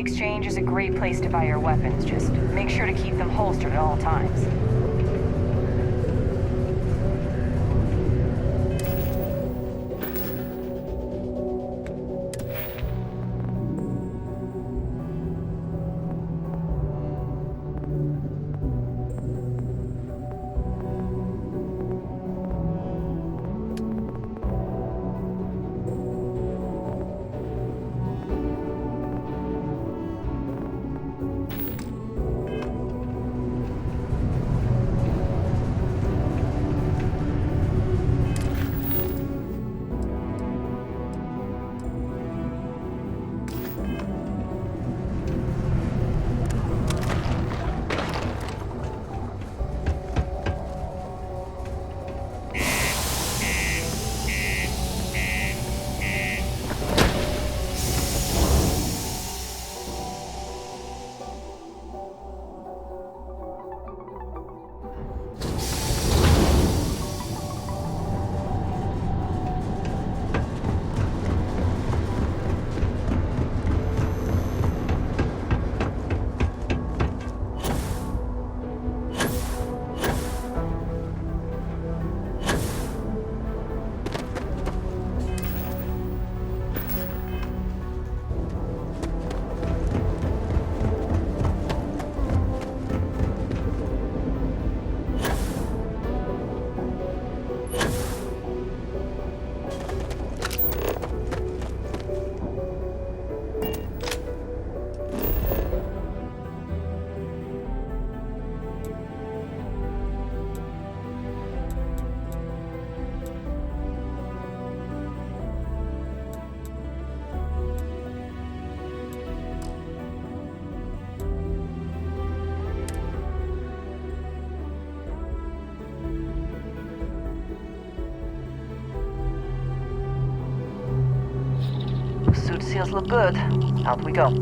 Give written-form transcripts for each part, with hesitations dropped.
exchange is a great place to buy your weapons. Just make sure to keep them holstered at all times. Suit seals look good. Out we go.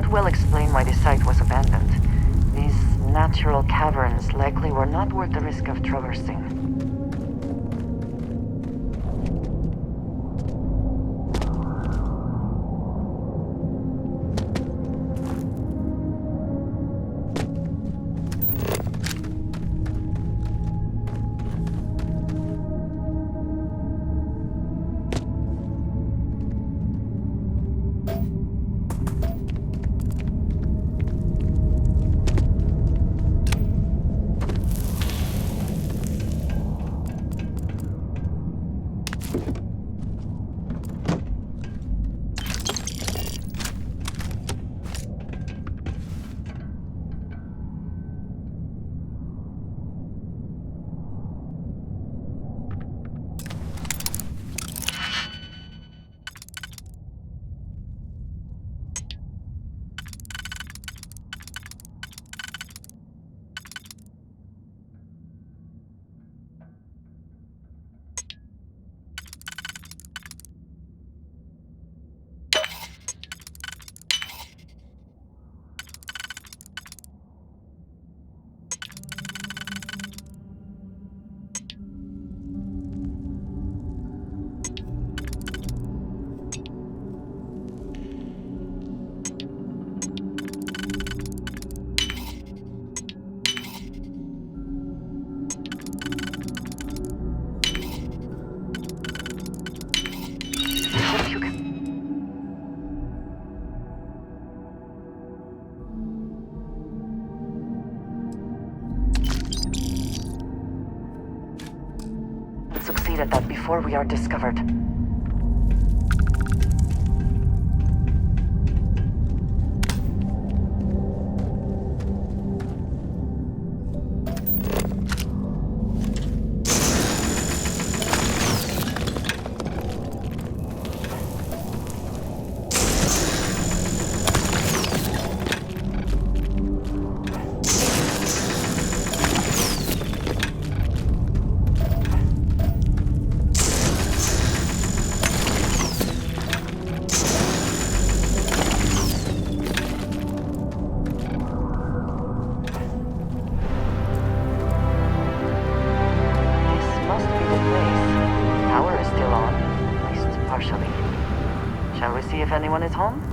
Will explain why the site was abandoned. These natural caverns likely were not worth the risk of traversing. completed that before we are discovered. Shall we see if anyone is home?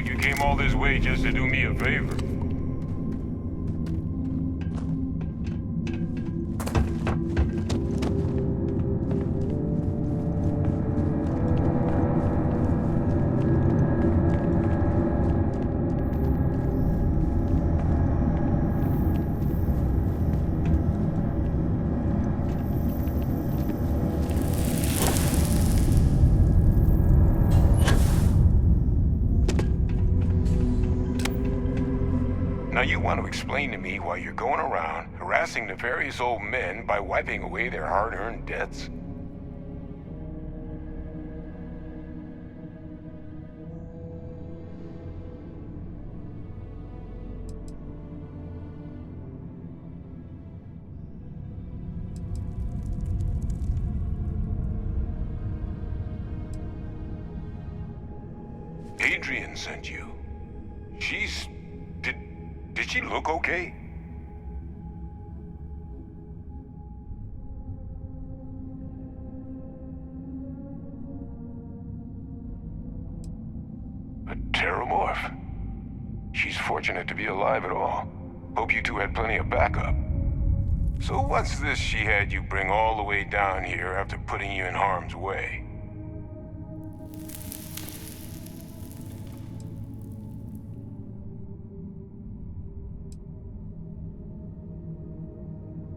You came all this way just to do me a favor. Now you want to explain to me why you're going around harassing nefarious old men by wiping away their hard-earned debts? Adrian sent you. Did she look okay? A terramorph. She's fortunate to be alive at all. Hope you two had plenty of backup. So what's this she had you bring all the way down here after putting you in harm's way?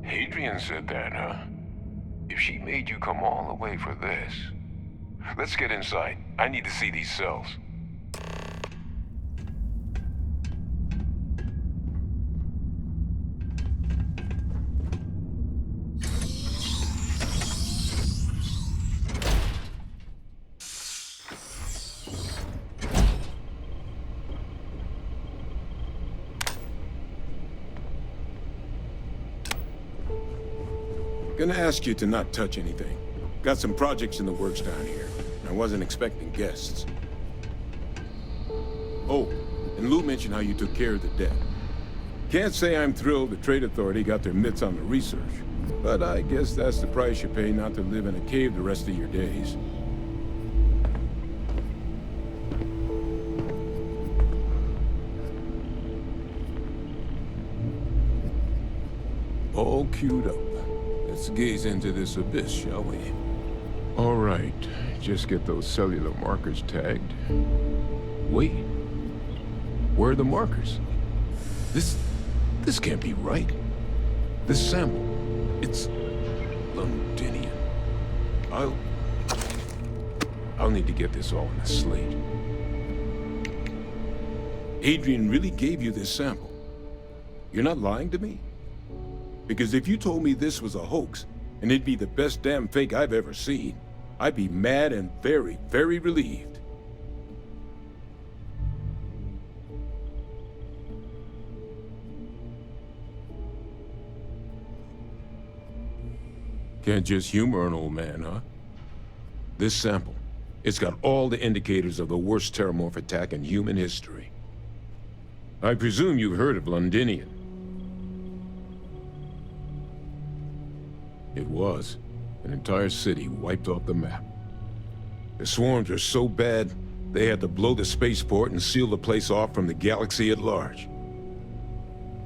Adrian said that, huh? If she made you come all the way for this... Let's get inside. I need to see these cells. Gonna ask you to not touch anything. Got some projects in the works down here. I wasn't expecting guests. Oh, and Lou mentioned how you took care of the debt. Can't say I'm thrilled the Trade Authority got their mitts on the research, but I guess that's the price you pay not to live in a cave the rest of your days. All queued up. Let's gaze into this abyss, shall we? All right, just get those cellular markers tagged. Wait, where are the markers? This can't be right. This sample, it's Londinian. I'll need to get this all in a slate. Adrian really gave you this sample. You're not lying to me? Because if you told me this was a hoax, and it'd be the best damn fake I've ever seen, I'd be mad and very, very relieved. Can't just humor an old man, huh? This sample, it's got all the indicators of the worst terramorph attack in human history. I presume you've heard of Londinian. It was an entire city wiped off the map. The swarms were so bad, they had to blow the spaceport and seal the place off from the galaxy at large.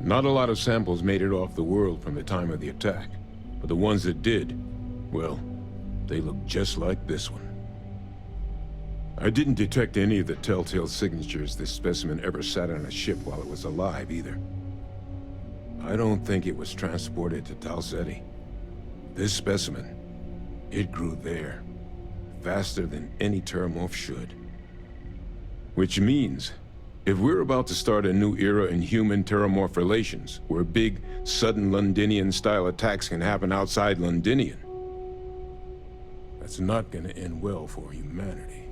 Not a lot of samples made it off the world from the time of the attack, but the ones that did, well, they look just like this one. I didn't detect any of the telltale signatures this specimen ever sat on a ship while it was alive, either. I don't think it was transported to Tal Ceti. This specimen, it grew there, faster than any terramorph should. Which means, if we're about to start a new era in human-terramorph relations, where big, sudden Londinian-style attacks can happen outside Londinian, that's not gonna end well for humanity.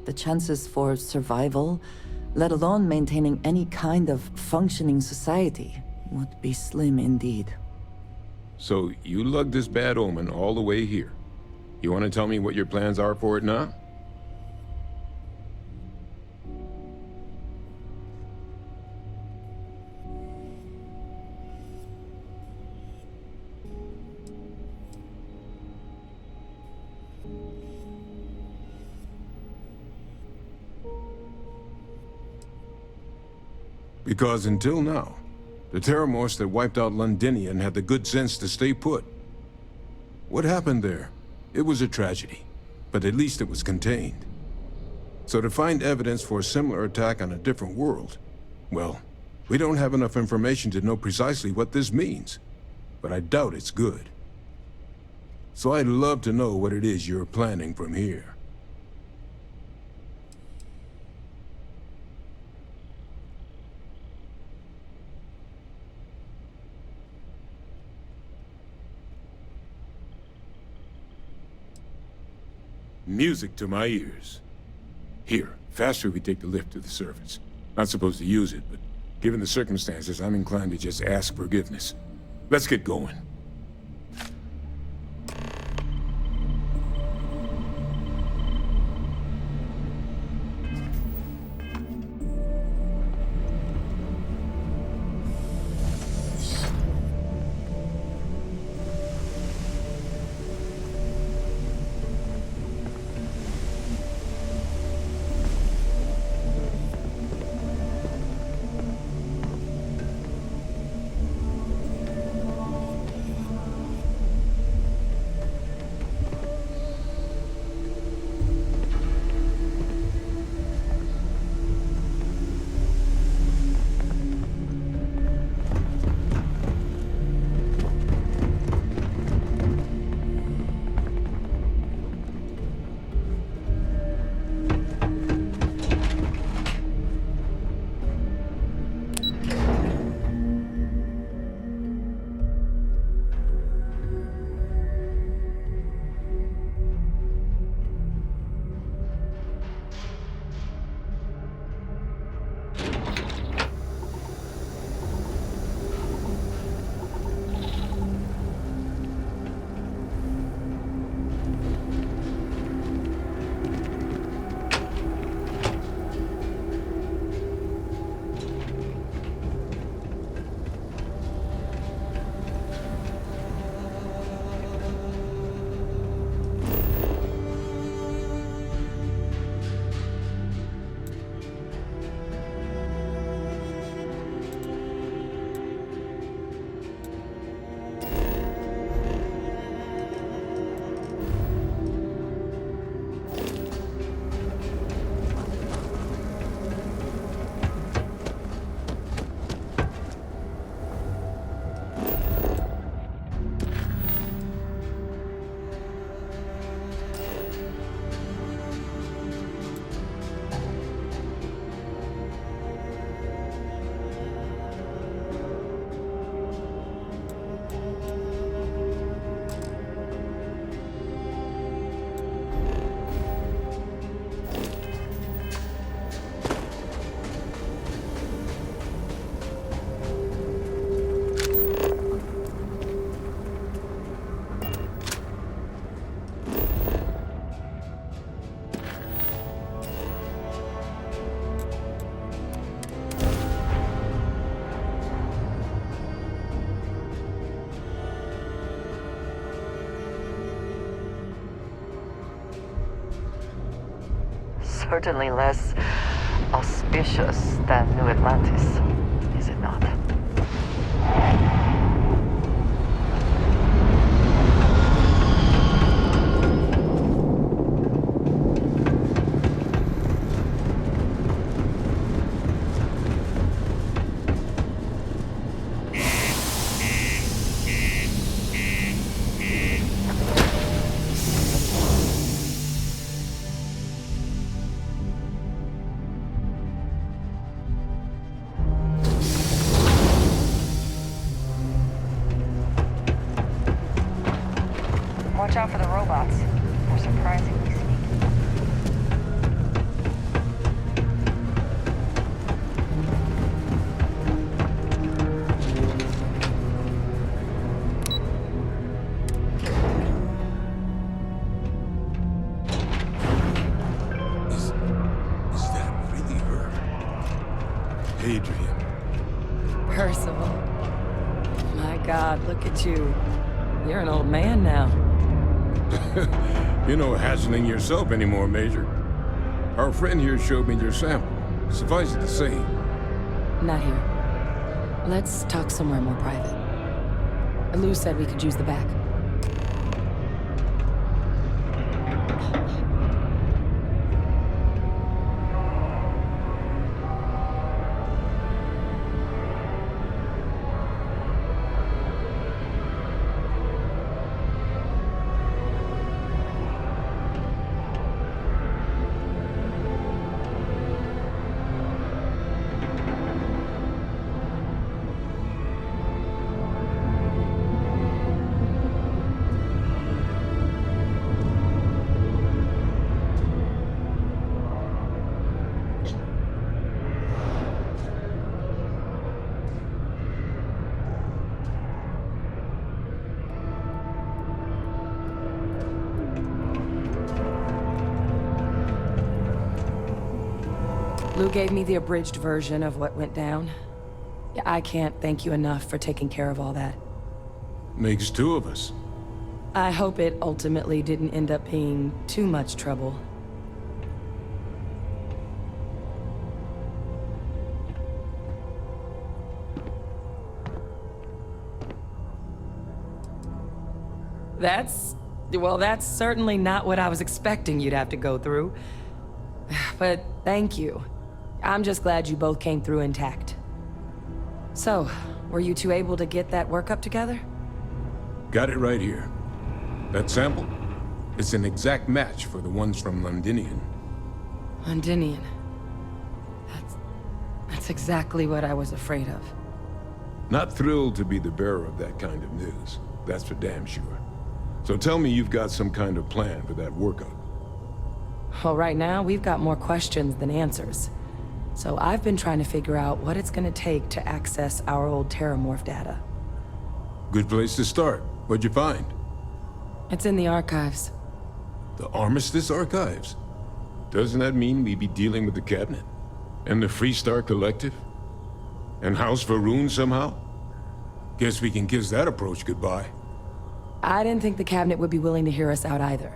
The chances for survival, let alone maintaining any kind of functioning society, would be slim indeed. So, you lugged this bad omen all the way here. You want to tell me what your plans are for it now? Because until now, the terramorphs that wiped out Londinian had the good sense to stay put. What happened there? It was a tragedy, but at least it was contained. So to find evidence for a similar attack on a different world, well, we don't have enough information to know precisely what this means, but I doubt it's good. So I'd love to know what it is you're planning from here. Music to my ears. Here, faster we take the lift to the surface. Not supposed to use it, but given the circumstances, I'm inclined to just ask forgiveness. Let's get going. certainly less auspicious than New Atlantis, is it not? Watch out for the robots. They're surprisingly sneaky. Is that really her? Adrian. Percival. My God, look at you. You're an old man now. You're no hassling yourself anymore, Major. Our friend here showed me your sample. Suffice it to say, Not here. Let's talk somewhere more private. Lou said we could use the back. Lou gave me the abridged version of what went down. Yeah, I can't thank you enough for taking care of all that. makes two of us. I hope it ultimately didn't end up being too much trouble. That's certainly not what I was expecting you'd have to go through. But thank you. I'm just glad you both came through intact. So, were you two able to get that workup together? Got it right here. That sample? It's an exact match for the ones from Londinian. Londinian. That's exactly what I was afraid of. Not thrilled to be the bearer of that kind of news. That's for damn sure. So tell me you've got some kind of plan for that workup. Well, right now, we've got more questions than answers. So I've been trying to figure out what it's gonna take to access our old Terramorph data. Good place to start. What'd you find? It's in the archives. The Armistice Archives? Doesn't that mean we'd be dealing with the Cabinet? And the Freestar Collective? And House Varun somehow? Guess we can kiss that approach goodbye. I didn't think the Cabinet would be willing to hear us out either.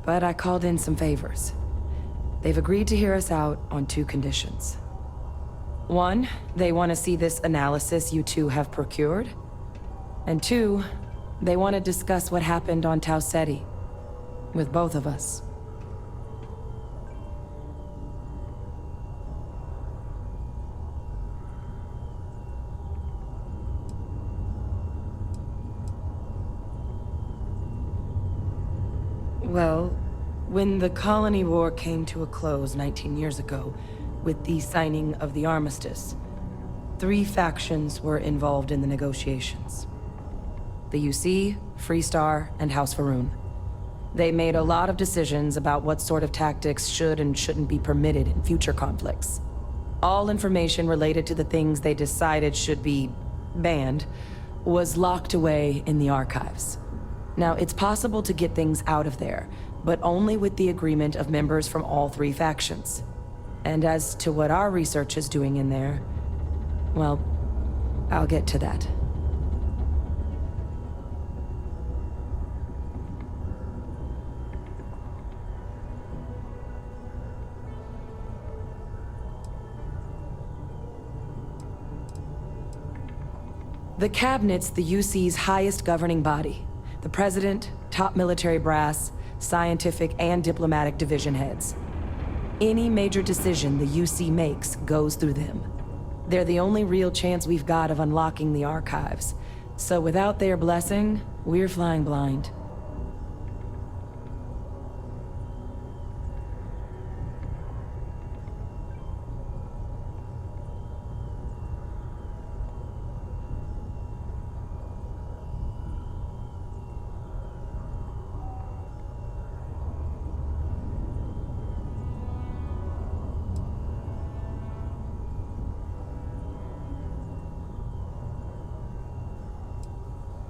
But I called in some favors. They've agreed to hear us out on 2 conditions. 1, they want to see this analysis you two have procured. And 2, they want to discuss what happened on Tau Ceti. With both of us. Well, when the Colony War came to a close 19 years ago, with the signing of the armistice, 3 factions were involved in the negotiations. The UC, Freestar, and House Varun. They made a lot of decisions about what sort of tactics should and shouldn't be permitted in future conflicts. All information related to the things they decided should be banned was locked away in the archives. Now, it's possible to get things out of there, but only with the agreement of members from all 3 factions. And as to what our research is doing in there, well, I'll get to that. The Cabinet's the UC's highest governing body. The President, top military brass, scientific and diplomatic division heads. Any major decision the UC makes goes through them. They're the only real chance we've got of unlocking the archives. So without their blessing, we're flying blind.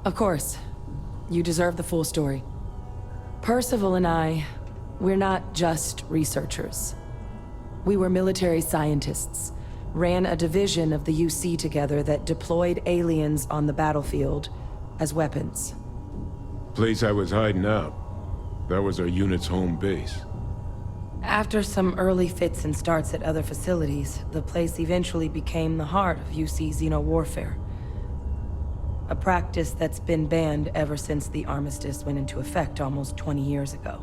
Of course. You deserve the full story. Percival and I, we're not just researchers. We were military scientists, ran a division of the UC together that deployed aliens on the battlefield as weapons. Place I was hiding out. That was our unit's home base. After some early fits and starts at other facilities, the place eventually became the heart of UC xeno-warfare. A practice that's been banned ever since the armistice went into effect almost 20 years ago.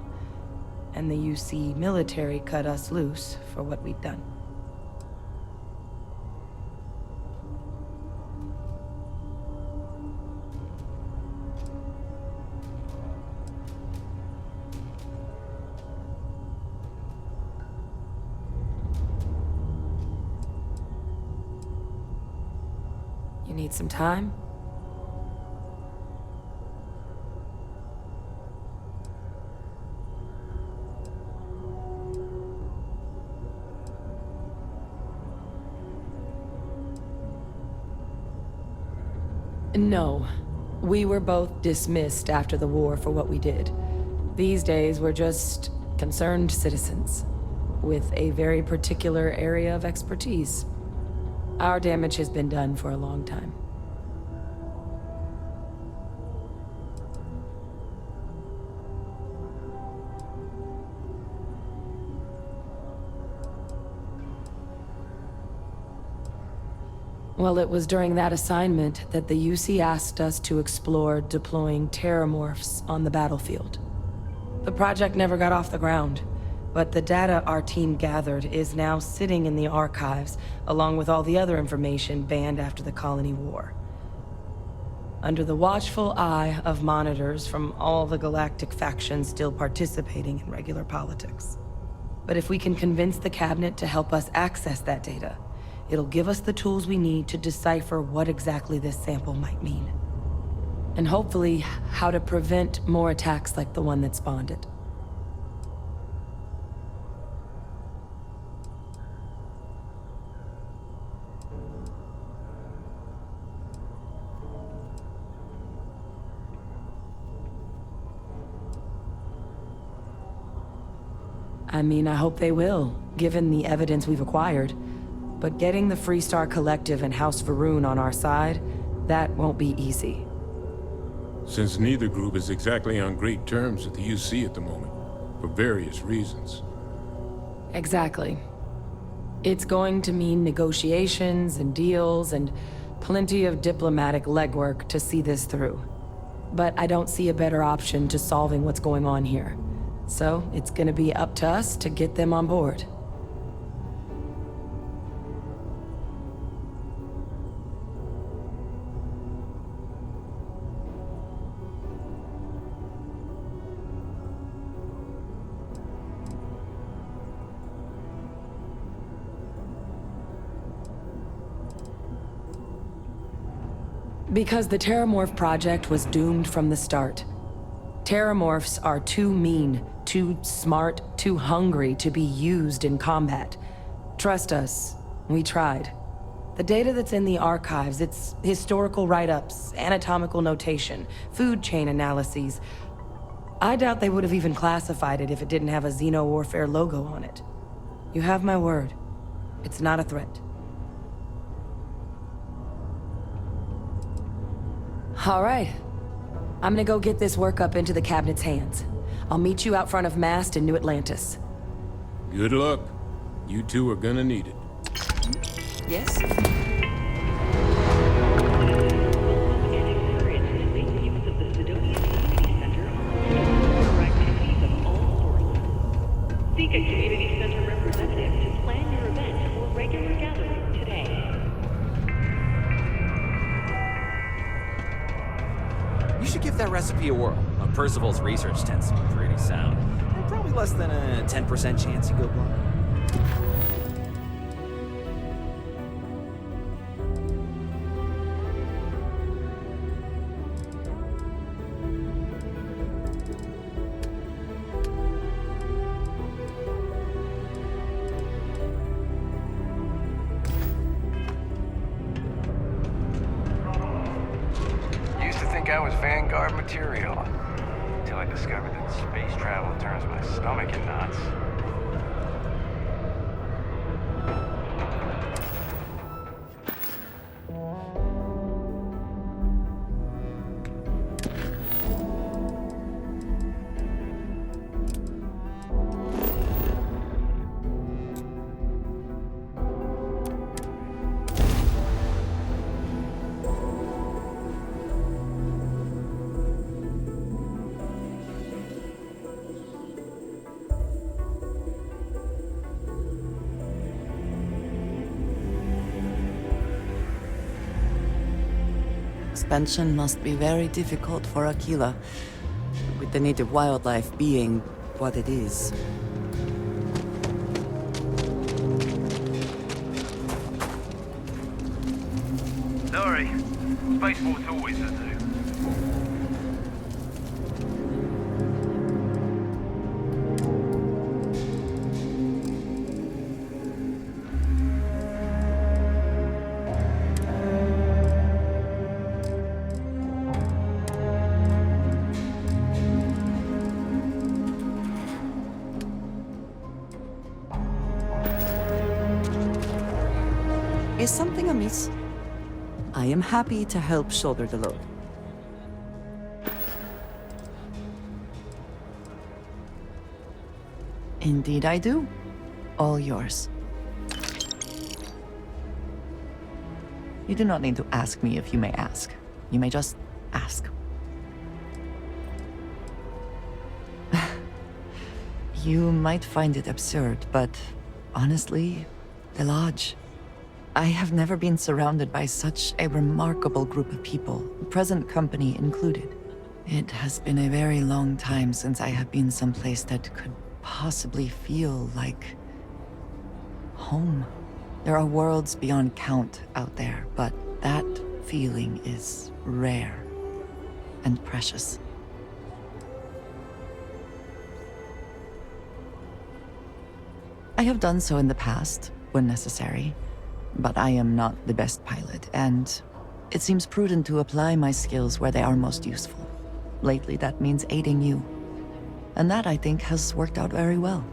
And the UC military cut us loose for what we'd done. You need some time? No. We were both dismissed after the war for what we did. These days, we're just concerned citizens with a very particular area of expertise. Our damage has been done for a long time. Well, it was during that assignment that the UC asked us to explore deploying terramorphs on the battlefield. The project never got off the ground, but the data our team gathered is now sitting in the archives, along with all the other information banned after the Colony War. Under the watchful eye of monitors from all the galactic factions still participating in regular politics. But if we can convince the Cabinet to help us access that data, it'll give us the tools we need to decipher what exactly this sample might mean. And hopefully, how to prevent more attacks like the one that spawned it. I mean, I hope they will, given the evidence we've acquired. But getting the Freestar Collective and House Varun on our side, that won't be easy. Since neither group is exactly on great terms with the UC at the moment, for various reasons. Exactly. It's going to mean negotiations and deals and plenty of diplomatic legwork to see this through. But I don't see a better option to solving what's going on here. So it's gonna be up to us to get them on board. Because the Terramorph project was doomed from the start. Terramorphs are too mean, too smart, too hungry to be used in combat. Trust us, we tried. The data that's in the archives, it's historical write-ups, anatomical notation, food chain analyses. I doubt they would have even classified it if it didn't have a Xeno-Warfare logo on it. You have my word. It's not a threat. All right. I'm gonna go get this work up into the Cabinet's hands. I'll meet you out front of Mast in New Atlantis. Good luck. You two are gonna need it. Yes? Seek a community center representative to plan your event or regular gathering today. You should give that recipe a whirl. Percival's research tends to be pretty sound. And probably less than a 10% chance you go blind. Used to think I was Vanguard material, until I discovered that space travel turns my stomach in knots. Expansion must be very difficult for Aquila, with the native wildlife being what it is. Sorry, spaceport's always a zoo. Is something amiss? I am happy to help shoulder the load. Indeed I do. All yours. You do not need to ask me if you may ask. You may just ask. You might find it absurd, but honestly, the Lodge. I have never been surrounded by such a remarkable group of people, present company included. It has been a very long time since I have been someplace that could possibly feel like home. There are worlds beyond count out there, but that feeling is rare and precious. I have done so in the past, when necessary. But I am not the best pilot, and it seems prudent to apply my skills where they are most useful. Lately, that means aiding you. And that, I think, has worked out very well.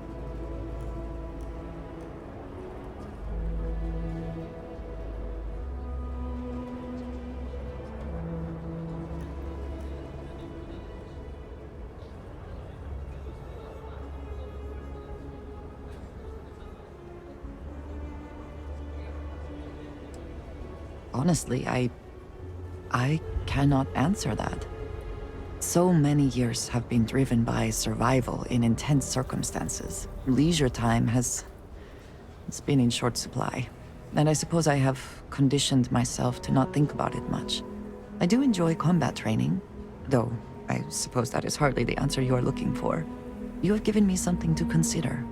Honestly, I cannot answer that. So many years have been driven by survival in intense circumstances. Leisure time it's been in short supply. And I suppose I have conditioned myself to not think about it much. I do enjoy combat training, though I suppose that is hardly the answer you are looking for. You have given me something to consider.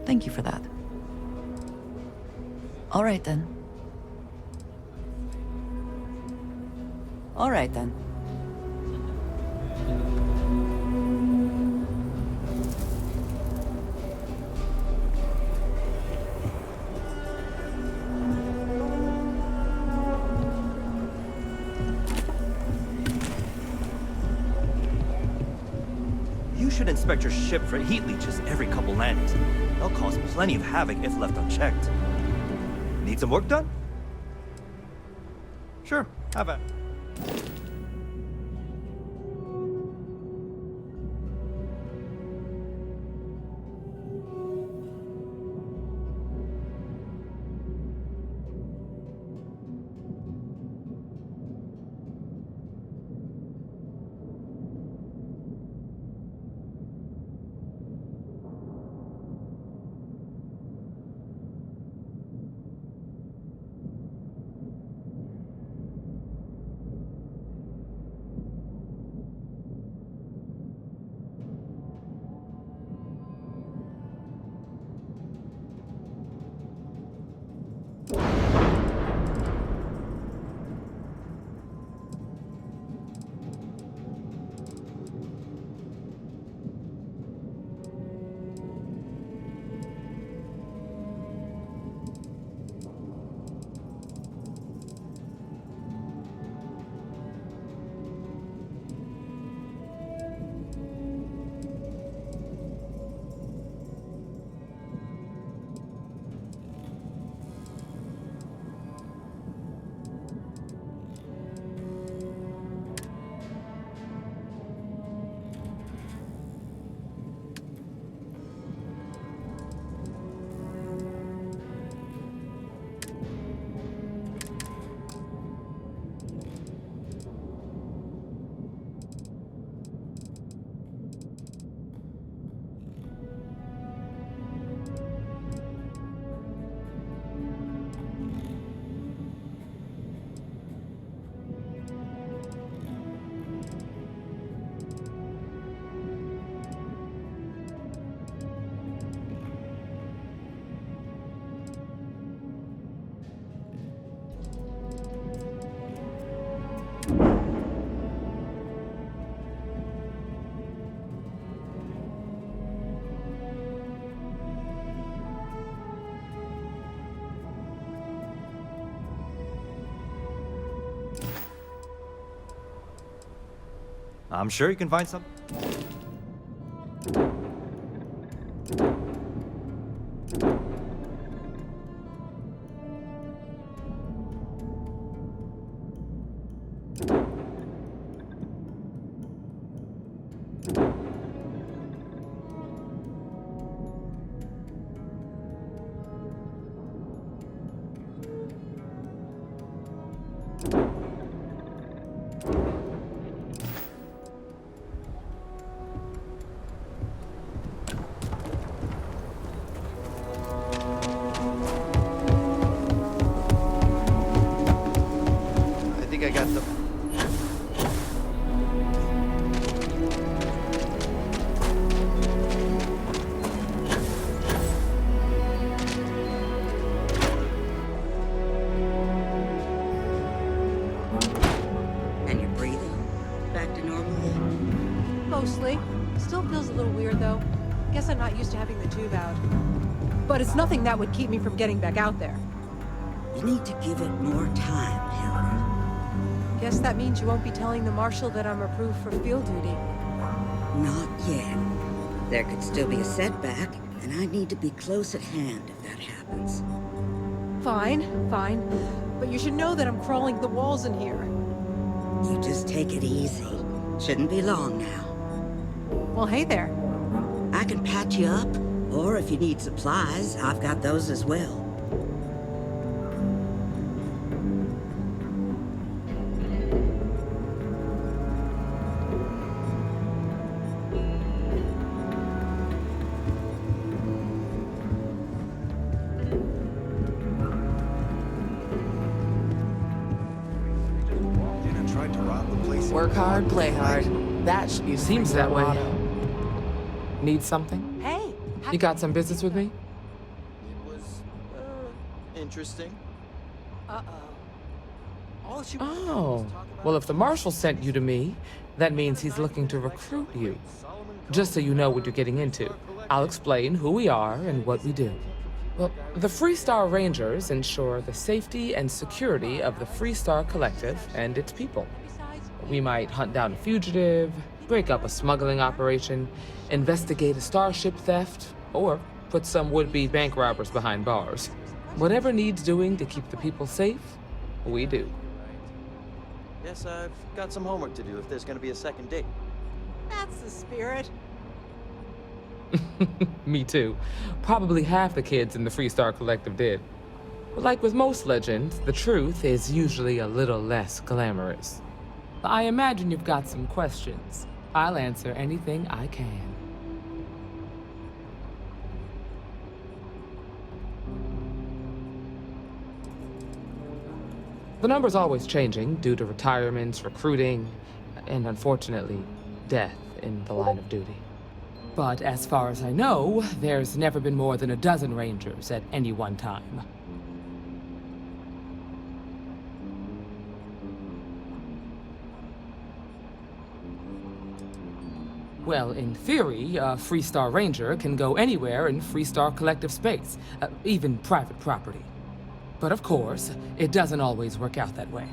Thank you for that. All right then. All right then. You should inspect your ship for heat leeches every couple landings. They'll cause plenty of havoc if left unchecked. Need some work done? Sure, have at it. I'm sure you can find some. I think I got the... And you're breathing? Back to normal yet? Mostly. Still feels a little weird, though. Guess I'm not used to having the tube out. But it's nothing that would keep me from getting back out there. You need to give it more time, Hilda. Guess that means you won't be telling the Marshal that I'm approved for field duty. Not yet. There could still be a setback, and I need to be close at hand if that happens. Fine, fine. But you should know that I'm crawling the walls in here. You just take it easy. Shouldn't be long now. Well, hey there. I can patch you up, or if you need supplies, I've got those as well. Work hard, play hard. That seems that way. Need something? Hey! You got some business with me? It was, interesting. Uh-oh. All she Oh. Well, if the Marshal sent you to me, that means he's looking to recruit you. Just so you know what you're getting into, I'll explain who we are and what we do. Well, the Freestar Rangers ensure the safety and security of the Freestar Collective and its people. We might hunt down a fugitive, break up a smuggling operation, investigate a starship theft, or put some would-be bank robbers behind bars. Whatever needs doing to keep the people safe, we do. Guess I've got some homework to do if there's gonna be a second date. That's the spirit. Me too. Probably half the kids in the Freestar Collective did. But like with most legends, the truth is usually a little less glamorous. I imagine you've got some questions. I'll answer anything I can. The number's always changing due to retirements, recruiting, and unfortunately, death in the line of duty. But as far as I know, there's never been more than a dozen Rangers at any one time. Well, in theory, a Freestar Ranger can go anywhere in Freestar Collective space, even private property. But of course, it doesn't always work out that way.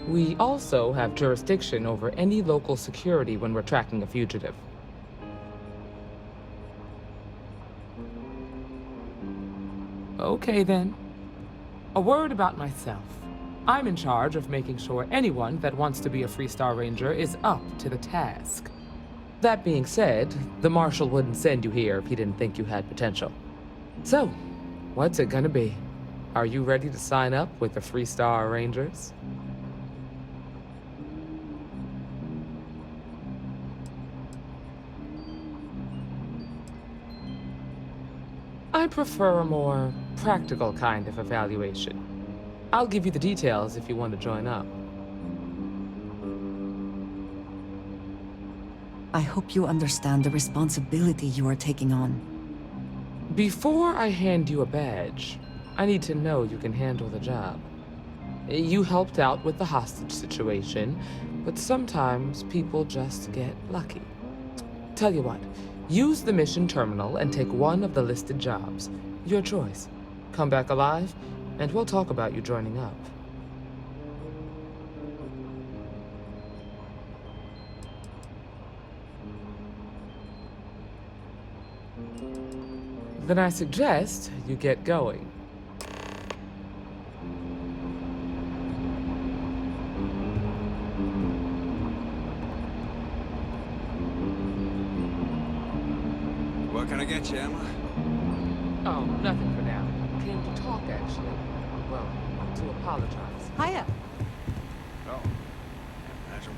We also have jurisdiction over any local security when we're tracking a fugitive. Okay then. A word about myself. I'm in charge of making sure anyone that wants to be a Freestar Ranger is up to the task. That being said, the Marshal wouldn't send you here if he didn't think you had potential. So, what's it gonna be? Are you ready to sign up with the Freestar Rangers? I prefer a more practical kind of evaluation. I'll give you the details if you want to join up. I hope you understand the responsibility you are taking on. Before I hand you a badge, I need to know you can handle the job. You helped out with the hostage situation, but sometimes people just get lucky. Tell you what, use the mission terminal and take one of the listed jobs. Your choice. Come back alive, and we'll talk about you joining up. Then I suggest you get going. What can I get you, Emma? Oh, nothing for now. Came to talk, actually. Well, to apologize. Hiya. Oh. Imagine.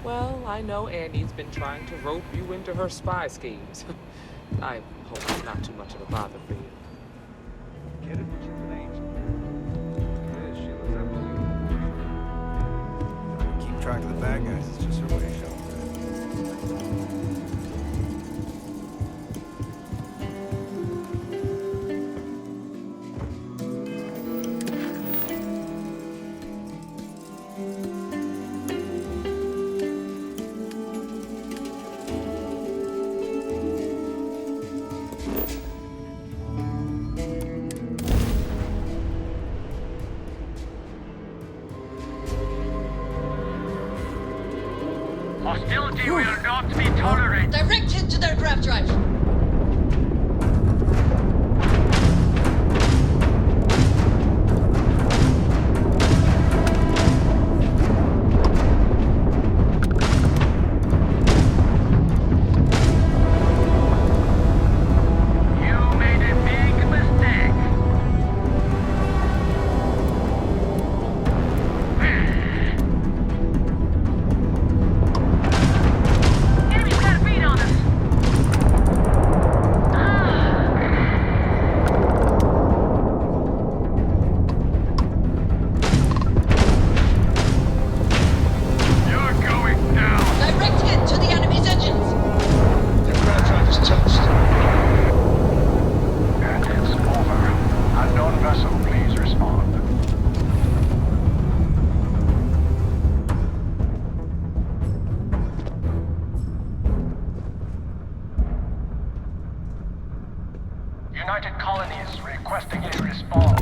Well, I know Annie's been trying to rope you into her spy schemes. I hope it's not too much of a bother for you. Get it? She's an angel. Yeah, she lives up to you. Keep track of the bad guys. It's just her way of showing. Hostility will not be tolerated. Direct hit to their grav drive. You made a big mistake. Enemy's got a beat on us. You're going down. Direct hit to the enemy's engines. Your ground drive is toast. And it's over. Unknown vessel, please respond. United Colonies requesting a response.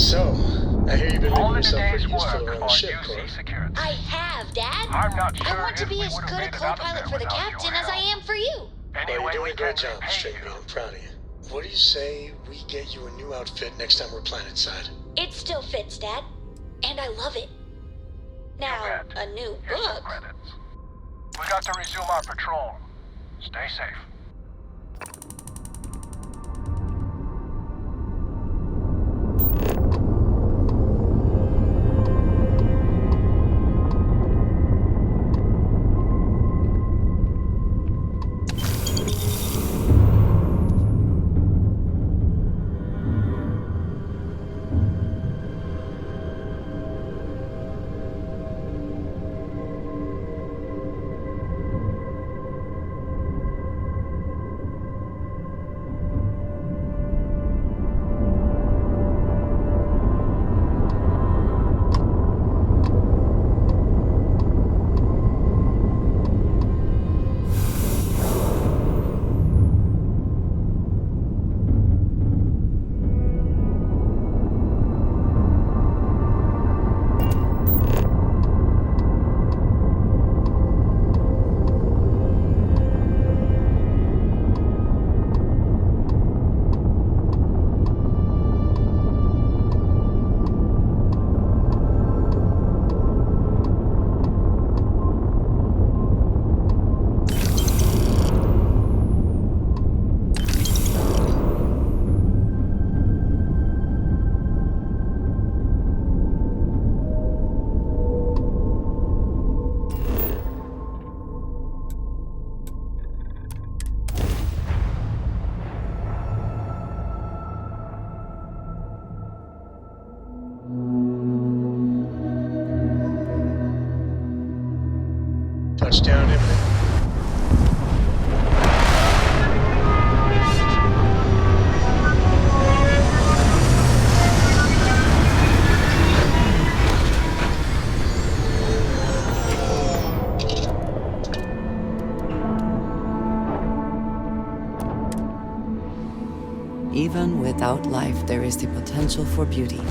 So, I hear you've been All making in a yourself day's pretty useful work around the for ship, UC Cora. security. I have, Dad. I'm not sure I want to if be we as would've good a made it out of co-pilot there for the without your captain as I help. am for you. Oh, you're Anyway, doing we a great can job, repay Straight you. Man. I'm proud of you. What do you say we get you a new outfit next time we're planetside? It still fits, Dad. And I love it. Now, bet. a new Here's some book. credits. We got to resume our patrol. Stay safe. Touchdown imminent. throughout life there is the potential for beauty.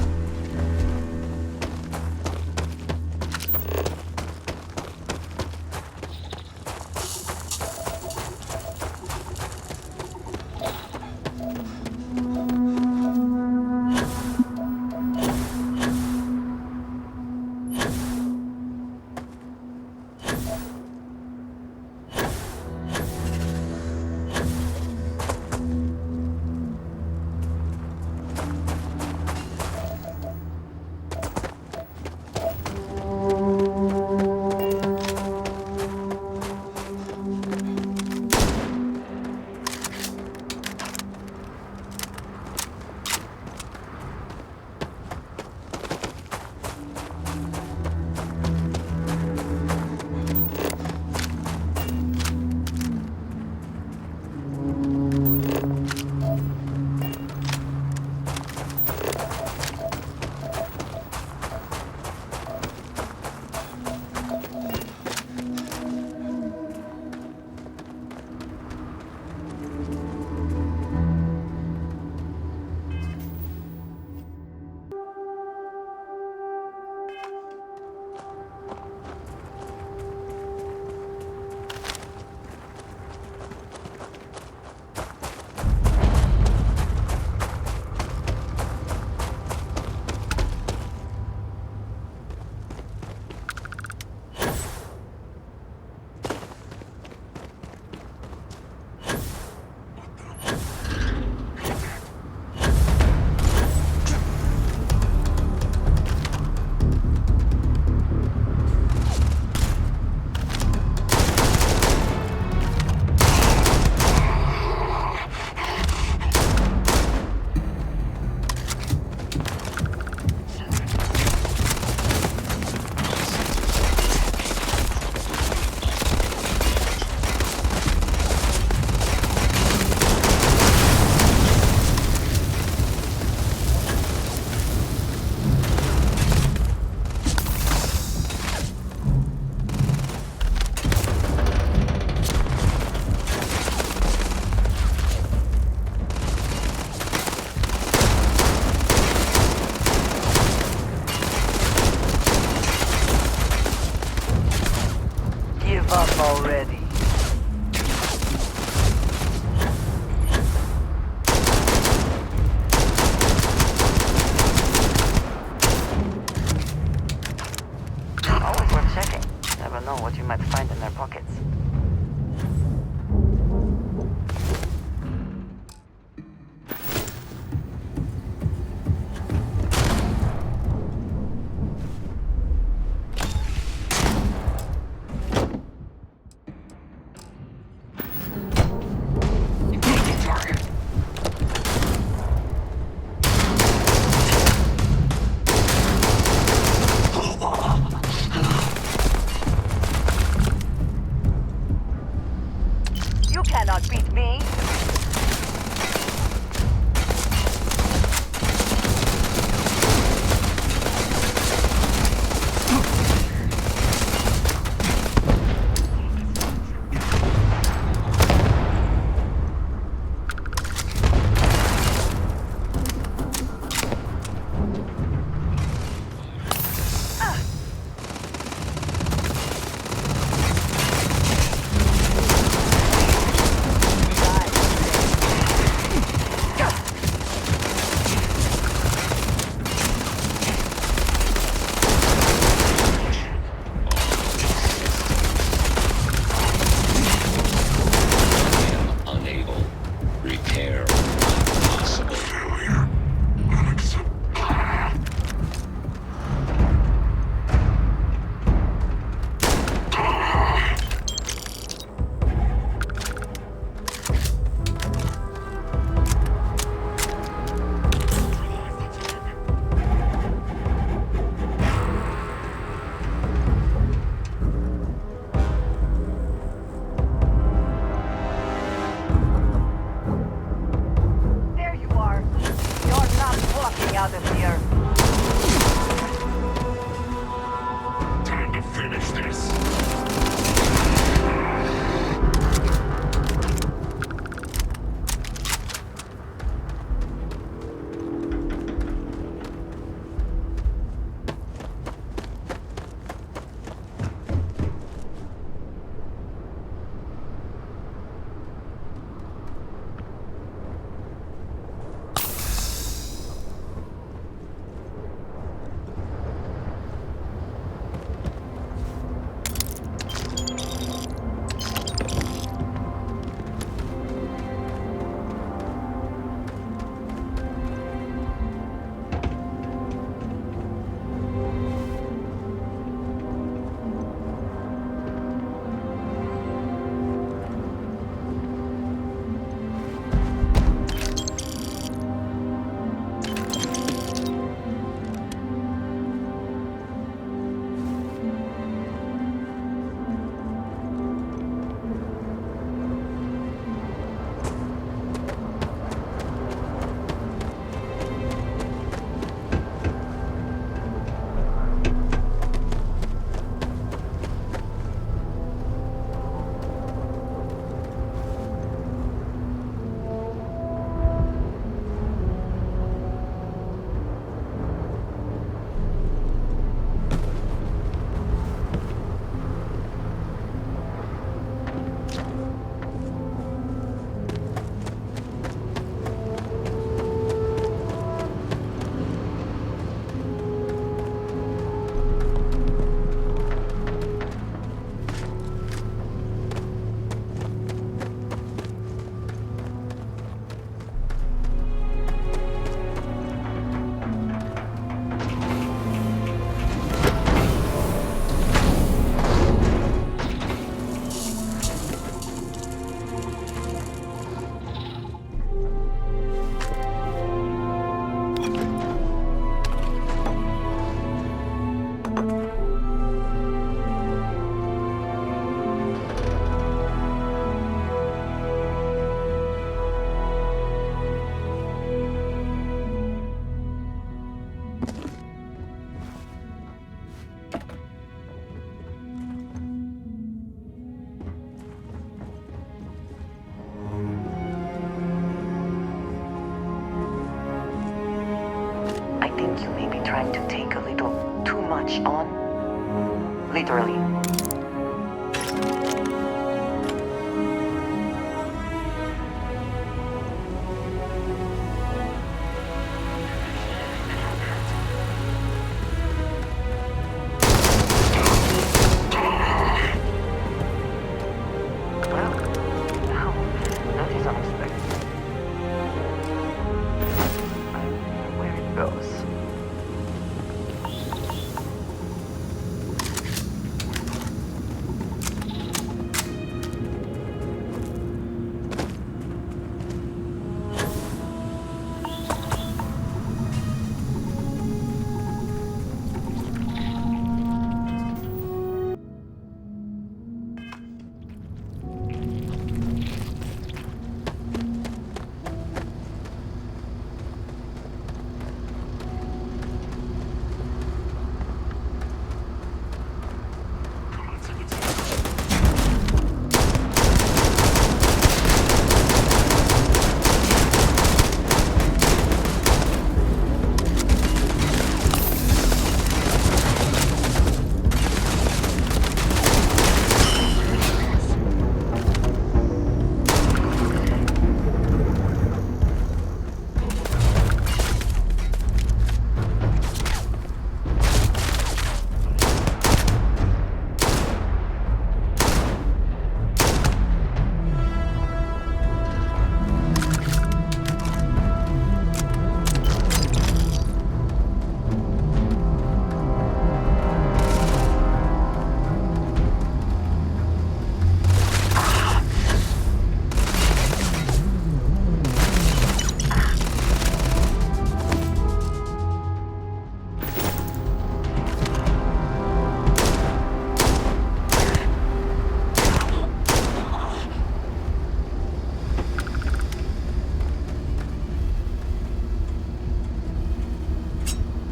Up already. Always worth checking. Never know what you might find in their pockets. Cannot beat me. out of here. Time to finish this. think you may be trying to take a little too much on. Literally.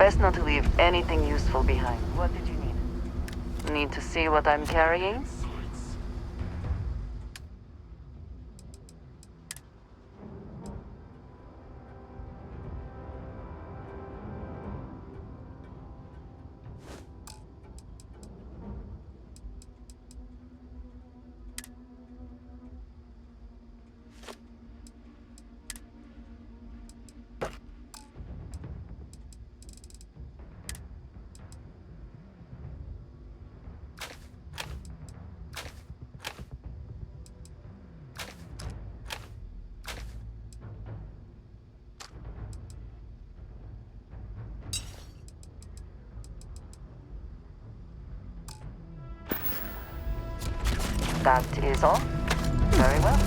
Best not to leave anything useful behind. What did you need? Need to see what I'm carrying? That is all? Very well.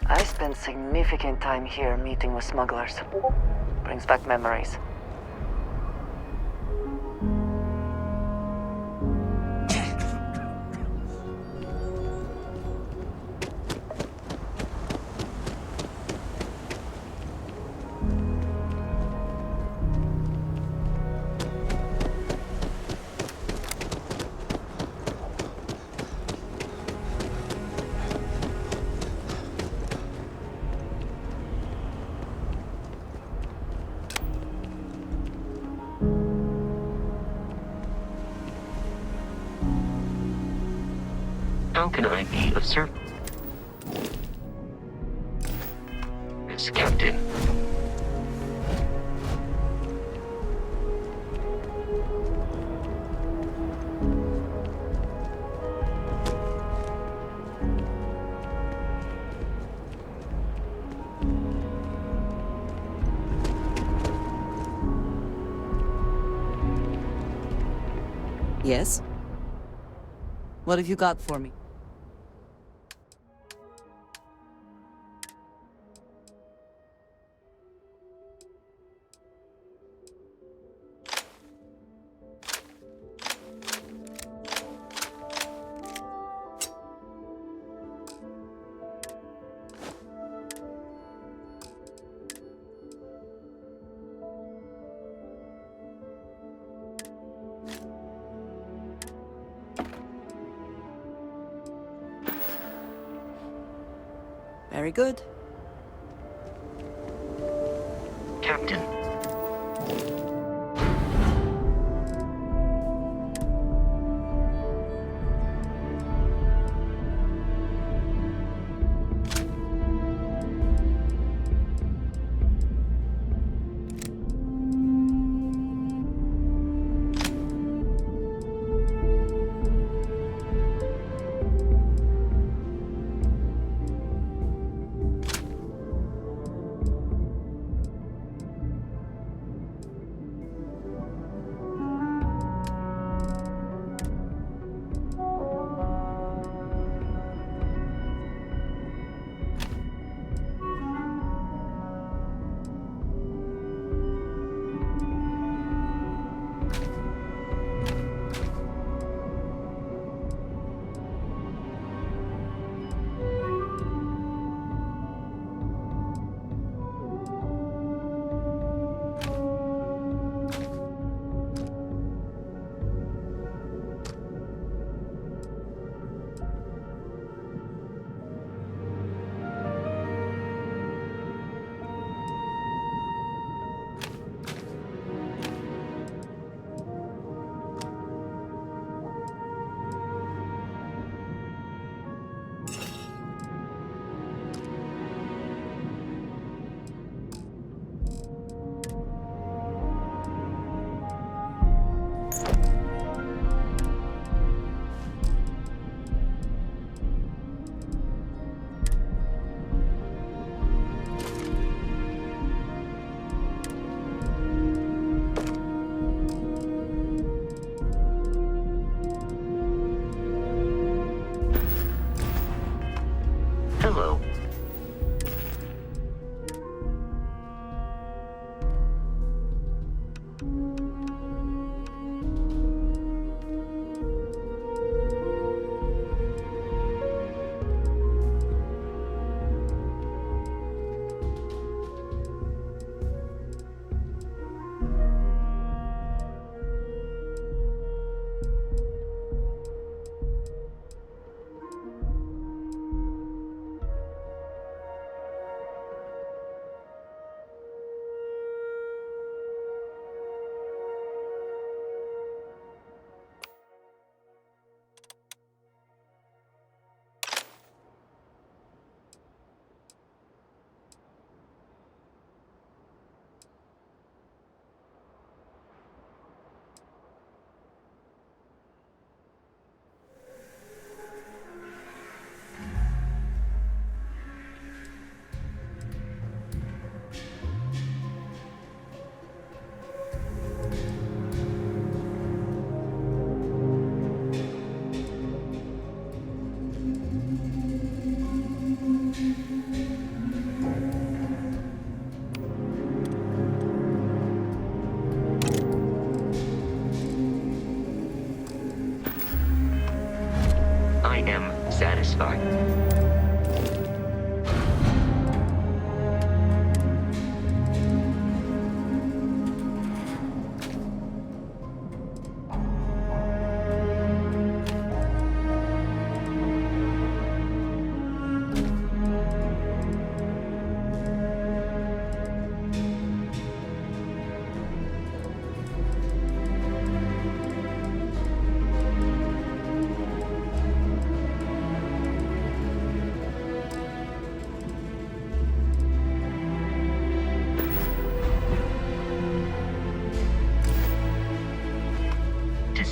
I spent significant time here meeting with smugglers. Brings back memories. How can I be of service? Yes, Captain. Yes? What have you got for me? Very good. Captain.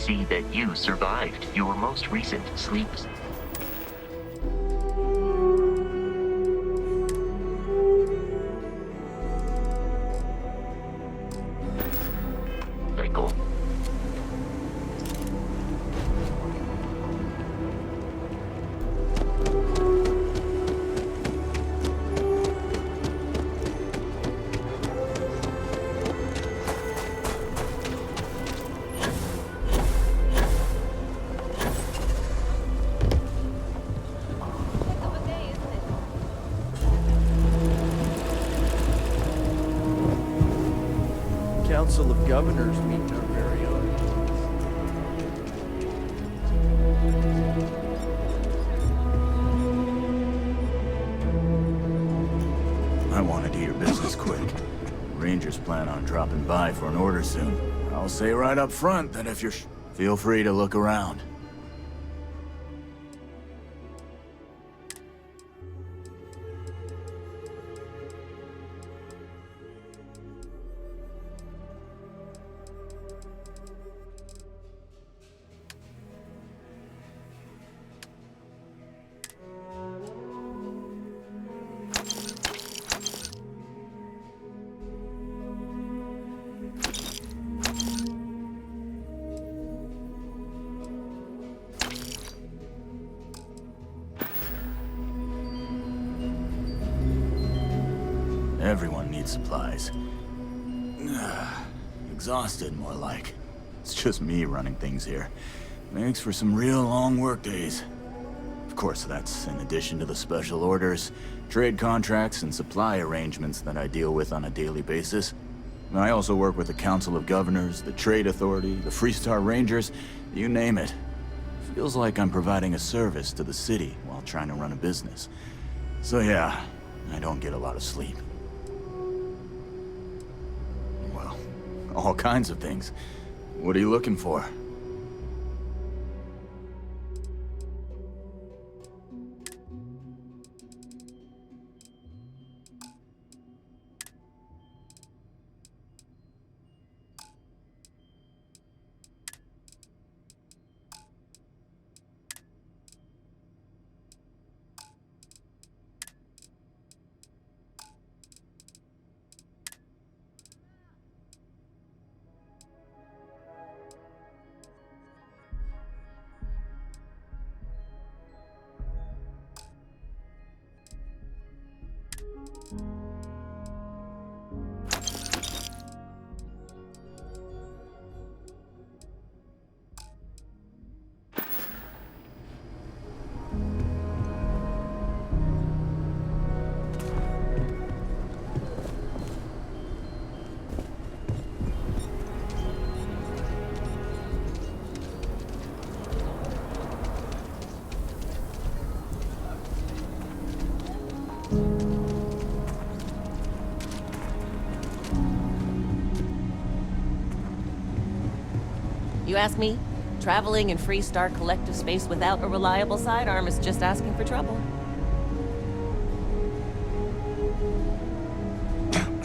see that you survived your most recent sleeps. Michael. Council of Governors meeting our very own. I want to do your business quick. Rangers plan on dropping by for an order soon. I'll say right up front that if you're feel free to look around. Everyone needs supplies. Exhausted, more like. It's just me running things here. Makes for some real long work days. Of course, that's in addition to the special orders, trade contracts, and supply arrangements that I deal with on a daily basis. I also work with the Council of Governors, the Trade Authority, the Freestar Rangers, you name it. Feels like I'm providing a service to the city while trying to run a business. So yeah, I don't get a lot of sleep. Well, all kinds of things. What are you looking for? You ask me? Traveling in Freestar collective space without a reliable sidearm is just asking for trouble.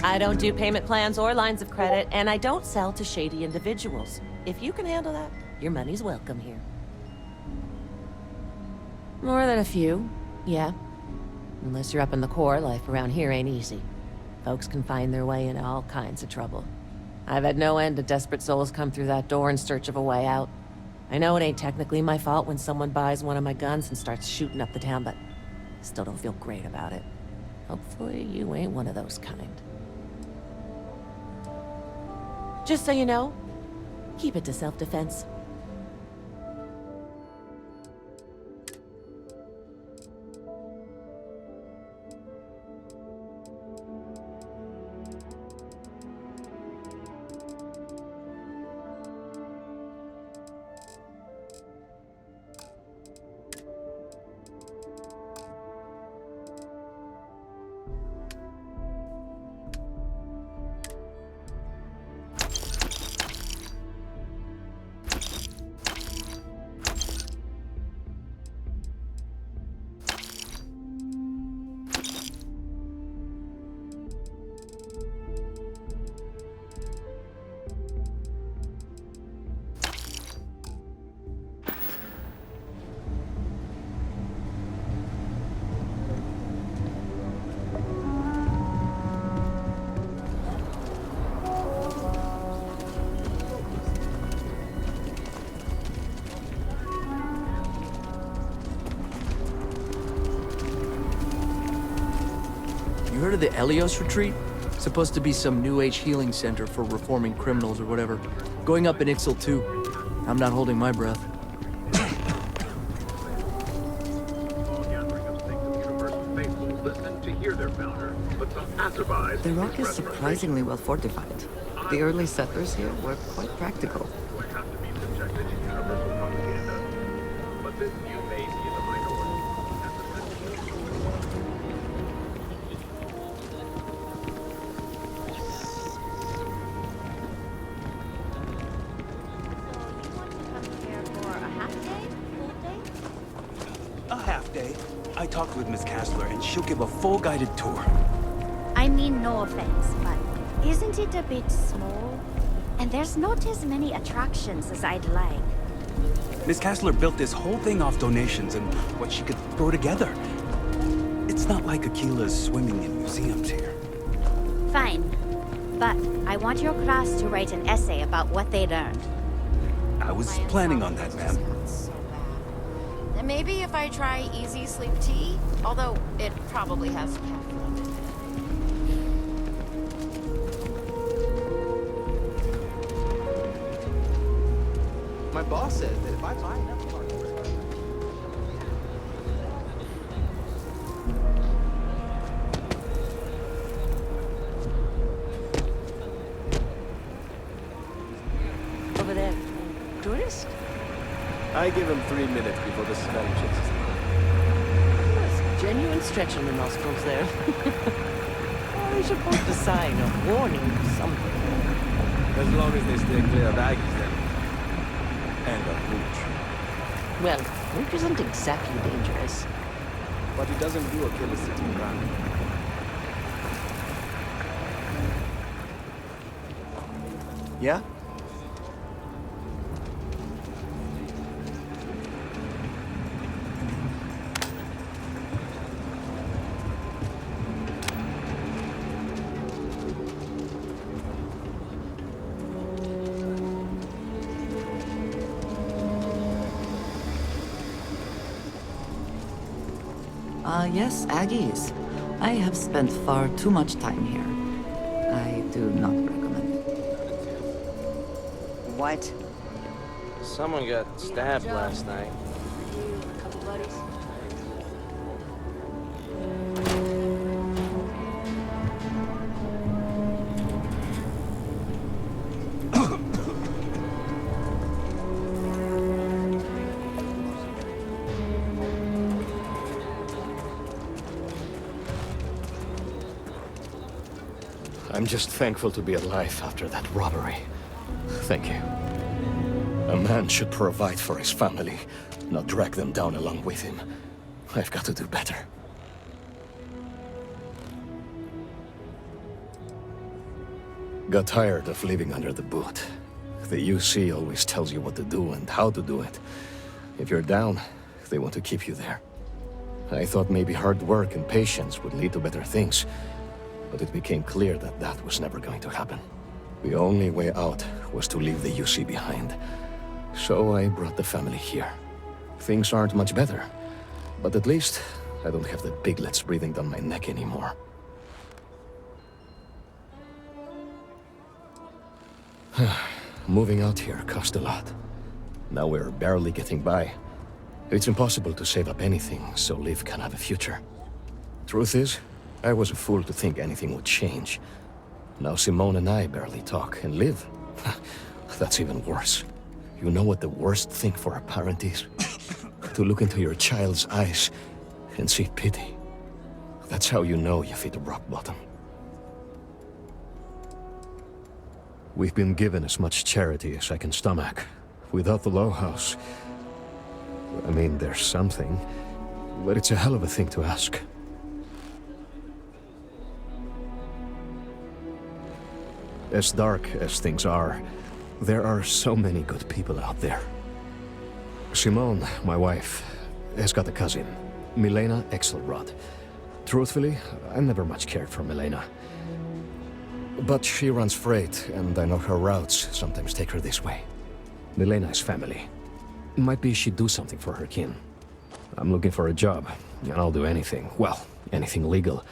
I don't do payment plans or lines of credit, and I don't sell to shady individuals. If you can handle that, your money's welcome here. More than a few, yeah. Unless you're up in the core, life around here ain't easy. Folks can find their way into all kinds of trouble. I've had no end of desperate souls come through that door in search of a way out. I know it ain't technically my fault when someone buys one of my guns and starts shooting up the town, but still don't feel great about it. Hopefully you ain't one of those kind. Just so you know, keep it to self-defense. You heard of the Elios Retreat? Supposed to be some new age healing center for reforming criminals or whatever. Going up in Ixal too. I'm not holding my breath. The rock is surprisingly well fortified. The early settlers here were quite practical. A half day. I talked with Miss Kastler, and she'll give a full guided tour. I mean, no offense, but isn't it a bit small? And there's not as many attractions as I'd like. Miss Kastler built this whole thing off donations and what she could throw together. It's not like Akila's swimming in museums here. Fine. But I want your class to write an essay about what they learned. I was planning on that, ma'am. And maybe if I try easy sleep tea, although it probably has caffeine. My boss says that if I buy enough Over there. Tourist? I give him 3 minutes before the smell chases him. That's genuine stretch in the nostrils there. I should post a sign, a warning or something. As long as they stay clear of Aggies, then. And a hooch. Well, Luke isn't exactly dangerous. But he doesn't do a killer sitting around. Yeah? Yes, Aggies. I have spent far too much time here. I do not recommend it. What? Someone got stabbed last night. A couple buddies. I'm just thankful to be alive after that robbery. Thank you. A man should provide for his family, not drag them down along with him. I've got to do better. Got tired of living under the boot. The UC always tells you what to do and how to do it. If you're down, they want to keep you there. I thought maybe hard work and patience would lead to better things. But it became clear that that was never going to happen. The only way out was to leave the UC behind. So I brought the family here. Things aren't much better, but at least I don't have the piglets breathing down my neck anymore. Moving out here cost a lot. Now we're barely getting by. It's impossible to save up anything so Liv can have a future. Truth is, I was a fool to think anything would change. Now Simone and I barely talk, and Liv, that's even worse. You know what the worst thing for a parent is? To look into your child's eyes and see pity. That's how you know you've hit rock bottom. We've been given as much charity as I can stomach. Without the Low House, I mean, there's something, but it's a hell of a thing to ask. As dark as things are, there are so many good people out there. Simone, my wife, has got a cousin, Milena Exelrod. Truthfully, I never much cared for Milena. But she runs freight, and I know her routes sometimes take her this way. Milena is family. Might be she'd do something for her kin. I'm looking for a job, and I'll do anything. Well, anything legal.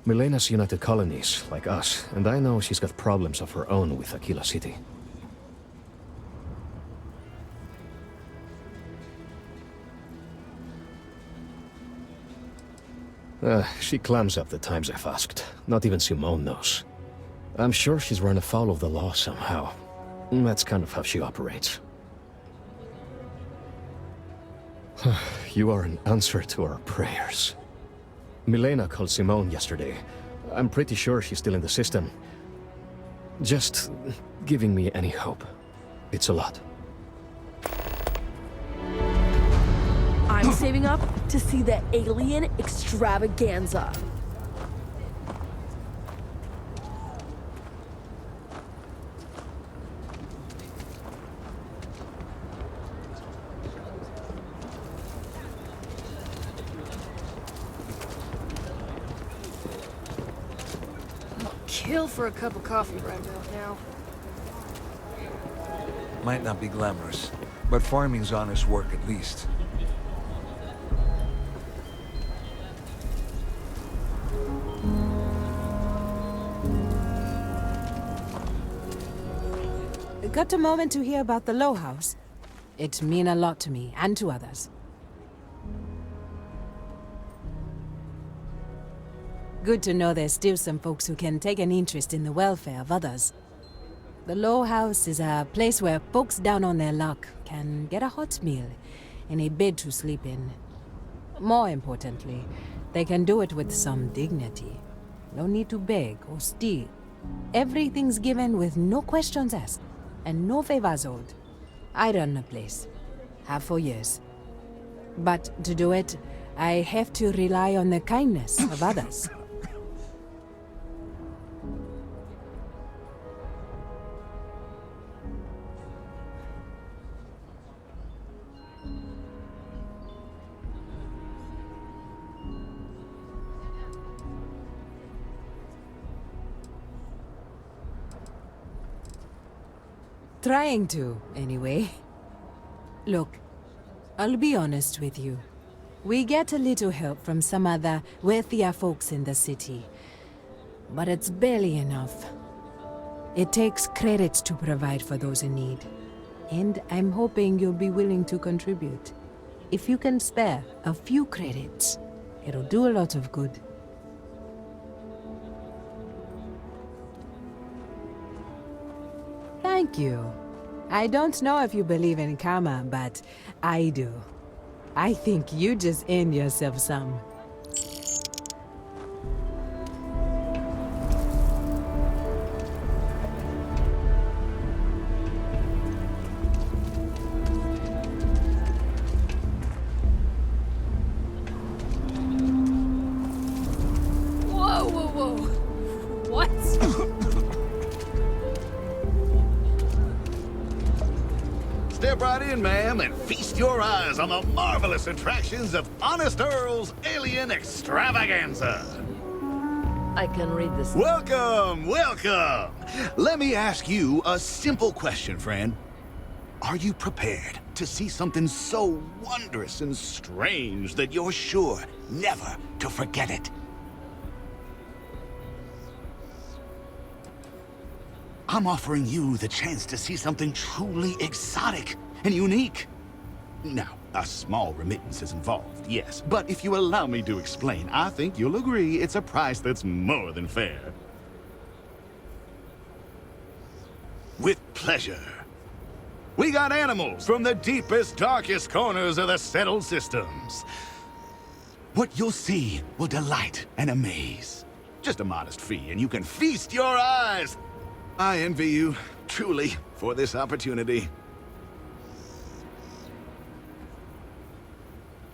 Milena's United Colonies, like us, and I know she's got problems of her own with Aquila City. She clams up the times I've asked. Not even Simone knows. I'm sure she's run afoul of the law somehow. That's kind of how she operates. You are an answer to our prayers. Milena called Simone yesterday. I'm pretty sure she's still in the system. Just giving me any hope. It's a lot. I'm saving up to see the alien extravaganza. Kill for a cup of coffee right about now. Might not be glamorous, but farming's honest work at least. Got a moment to hear about the Low House? It mean a lot to me, and to others. Good to know there's still some folks who can take an interest in the welfare of others. The Low House is a place where folks down on their luck can get a hot meal and a bed to sleep in. More importantly, they can do it with some dignity. No need to beg or steal. Everything's given with no questions asked, and no favors owed. I run the place. Have for years. But to do it, I have to rely on the kindness of others. Trying to, anyway. Look, I'll be honest with you. We get a little help from some other wealthier folks in the city. But it's barely enough. It takes credits to provide for those in need. And I'm hoping you'll be willing to contribute. If you can spare a few credits, it'll do a lot of good. Thank you. I don't know if you believe in karma, but I do. I think you just earned yourself some. Whoa, whoa, whoa. What? Step right in, ma'am, and feast your eyes on the marvelous attractions of Honest Earl's Alien Extravaganza. I can read this. Welcome, welcome! Let me ask you a simple question, friend. Are you prepared to see something so wondrous and strange that you're sure never to forget it? I'm offering you the chance to see something truly exotic and unique. Now, a small remittance is involved, yes, but if you allow me to explain, I think you'll agree it's a price that's more than fair. With pleasure. We got animals from the deepest, darkest corners of the settled systems. What you'll see will delight and amaze. Just a modest fee, and you can feast your eyes. I envy you, truly, for this opportunity.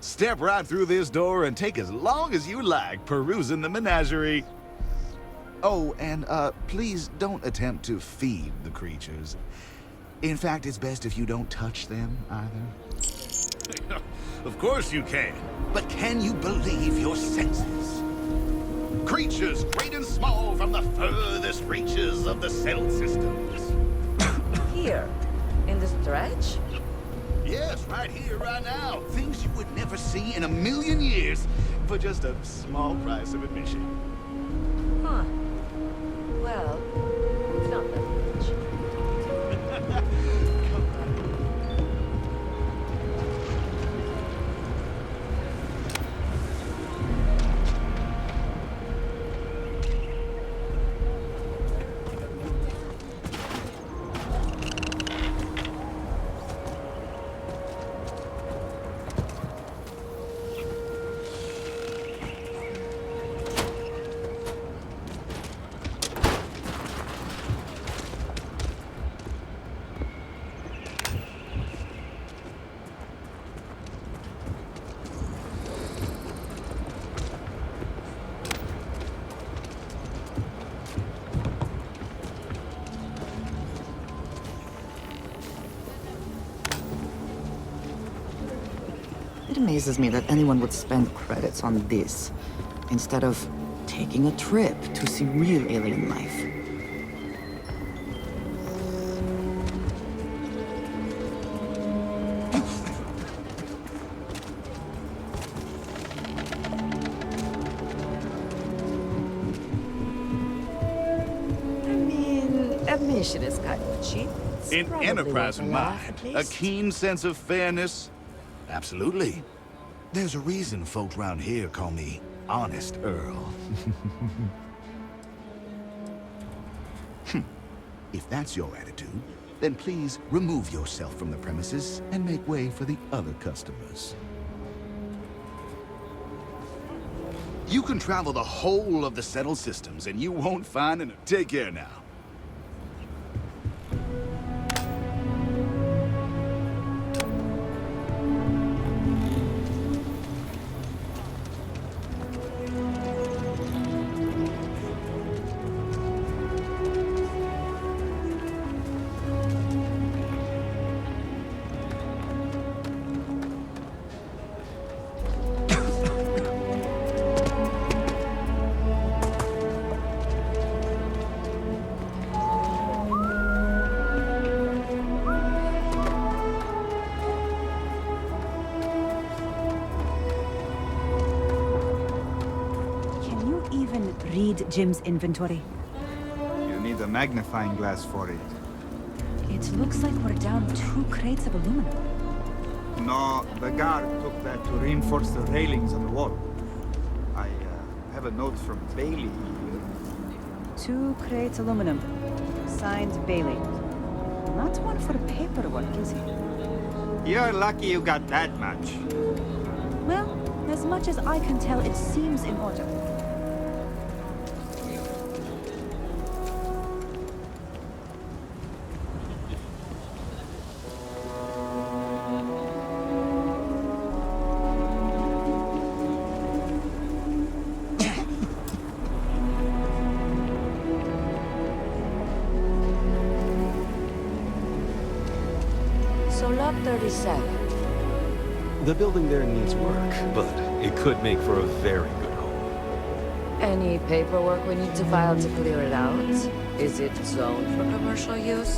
Step right through this door and take as long as you like perusing the menagerie. Oh, and please don't attempt to feed the creatures. In fact, it's best if you don't touch them, either. Of course you can. But can you believe your senses? Creatures great and small from the furthest reaches of the settled systems. Here, in the stretch? Yes, right here, right now. Things you would never see in a million years for just a small price of admission. Huh. Well, it's not that much. It amazes me that anyone would spend credits on this, instead of taking a trip to see real alien life. I mean, admission is kind of cheap. It's An probably enterprising worth a laugh, mind, at a least. keen sense of fairness. Absolutely. There's a reason folks around here call me Honest Earl. If that's your attitude, then please remove yourself from the premises and make way for the other customers. You can travel the whole of the settled systems and you won't find an... Take care now. Read Jim's inventory. You need a magnifying glass for it. It looks like we're down 2 crates of aluminum. No, the guard took that to reinforce the railings on the wall. I have a note from Bailey here. 2 crates aluminum. Signed Bailey. Not one for paperwork, is he? You're lucky you got that much. Well, as much as I can tell, it seems in order. So Lot 37. The building there needs work, but it could make for a very good home. Any paperwork we need to file to clear it out? Is it zoned for commercial use?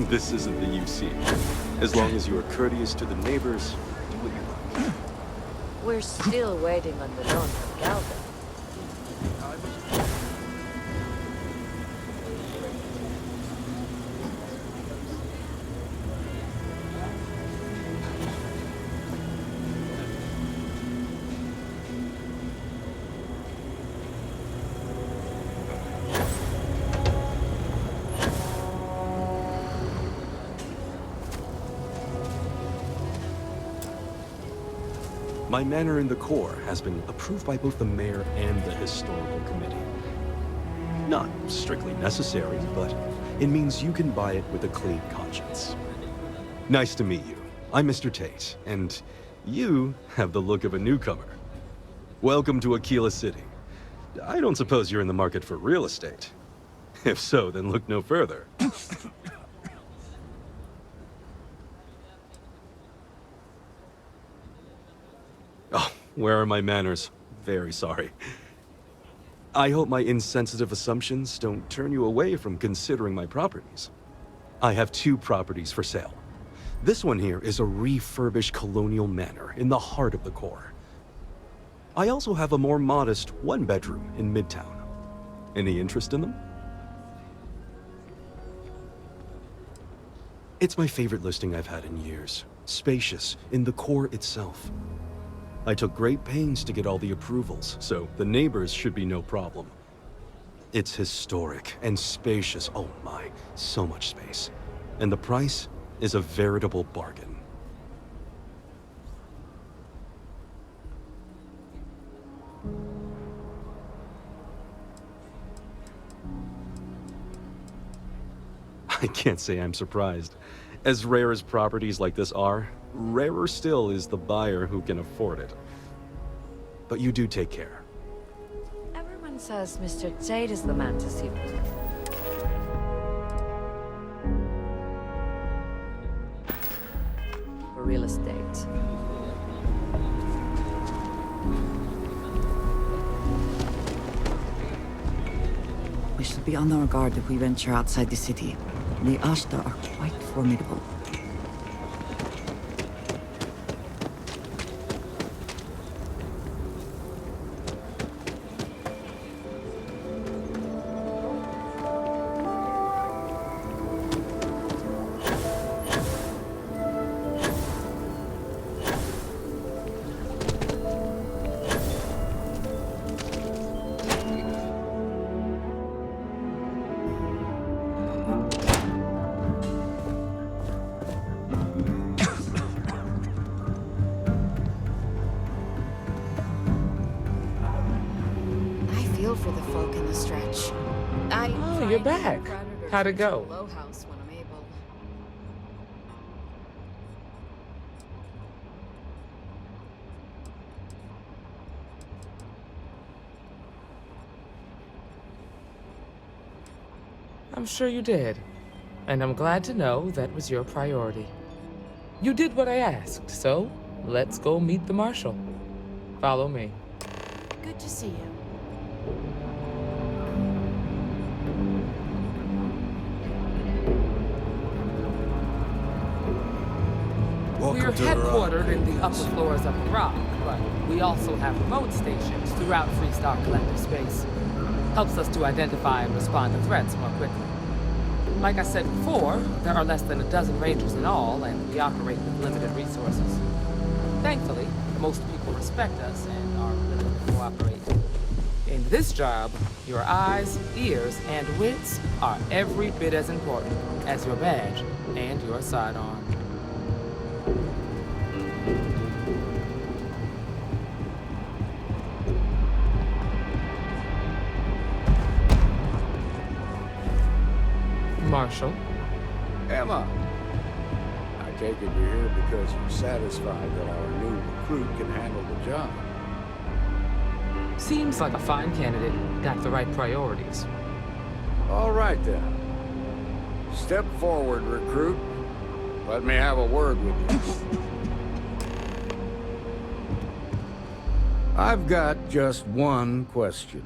This isn't the UC. As long as you are courteous to the neighbors, do what you like. We're still waiting on the loan from Galvin. My manor in the core has been approved by both the mayor and the historical committee. Not strictly necessary, but it means you can buy it with a clean conscience. Nice to meet you. I'm Mr. Tate, and you have the look of a newcomer. Welcome to Aquila City. I don't suppose you're in the market for real estate. If so, then look no further. Oh, where are my manners? Very sorry. I hope my insensitive assumptions don't turn you away from considering my properties. I have 2 properties for sale. This one here is a refurbished colonial manor in the heart of the core. I also have a more modest one-bedroom in Midtown. Any interest in them? It's my favorite listing I've had in years. Spacious in the core itself. I took great pains to get all the approvals, so the neighbors should be no problem. It's historic and spacious. Oh my, so much space. And the price is a veritable bargain. I can't say I'm surprised. As rare as properties like this are, rarer still is the buyer who can afford it. But you do take care. Everyone says Mr. Jade is the man to see. For real estate. We should be on our guard if we venture outside the city. The Ashta are quite formidable. For the folk in the stretch. Oh, you're back. How'd it go? I'm sure you did. And I'm glad to know that was your priority. You did what I asked, so let's go meet the Marshal. Follow me. Good to see you. We're headquartered in the upper floors of the Rock, but we also have remote stations throughout Freestar Collective space. Helps us to identify and respond to threats more quickly. Like I said before, there are less than a dozen Rangers in all, and we operate with limited resources. Thankfully, most people respect us and are willing to cooperate. In this job, your eyes, ears, and wits are every bit as important as your badge and your sidearm. Marshal? Emma! I take it you're here because you're satisfied that our new recruit can handle the job. Seems like a fine candidate. Got the right priorities. All right, then. Step forward, recruit. Let me have a word with you. I've got just one question.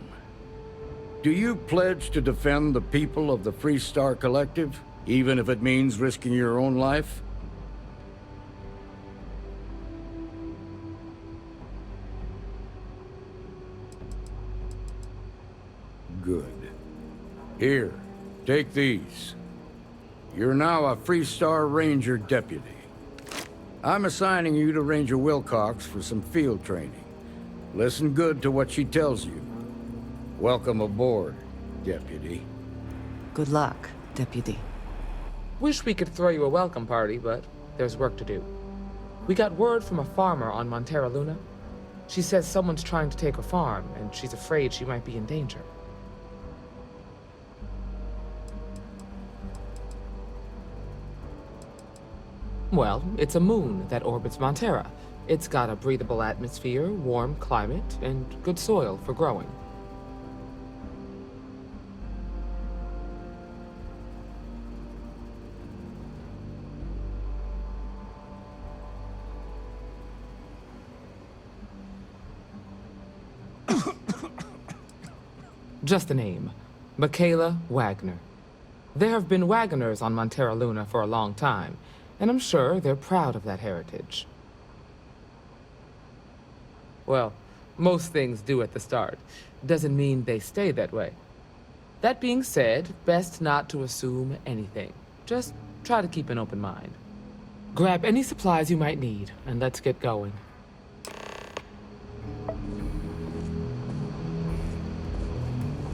Do you pledge to defend the people of the Freestar Collective, even if it means risking your own life? Good. Here, take these. You're now a Freestar Ranger deputy. I'm assigning you to Ranger Wilcox for some field training. Listen good to what she tells you. Welcome aboard, Deputy. Good luck, Deputy. Wish we could throw you a welcome party, but there's work to do. We got word from a farmer on Montera Luna. She says someone's trying to take her farm, and she's afraid she might be in danger. Well, it's a moon that orbits Montera. It's got a breathable atmosphere, warm climate, and good soil for growing. Just a name. Michaela Wagner. There have been Wagoners on Montera Luna for a long time, and I'm sure they're proud of that heritage. Well, Most things do at the start. Doesn't mean they stay that way. That being said, best not to assume anything. Just try to keep an open mind. Grab any supplies you might need, and let's get going.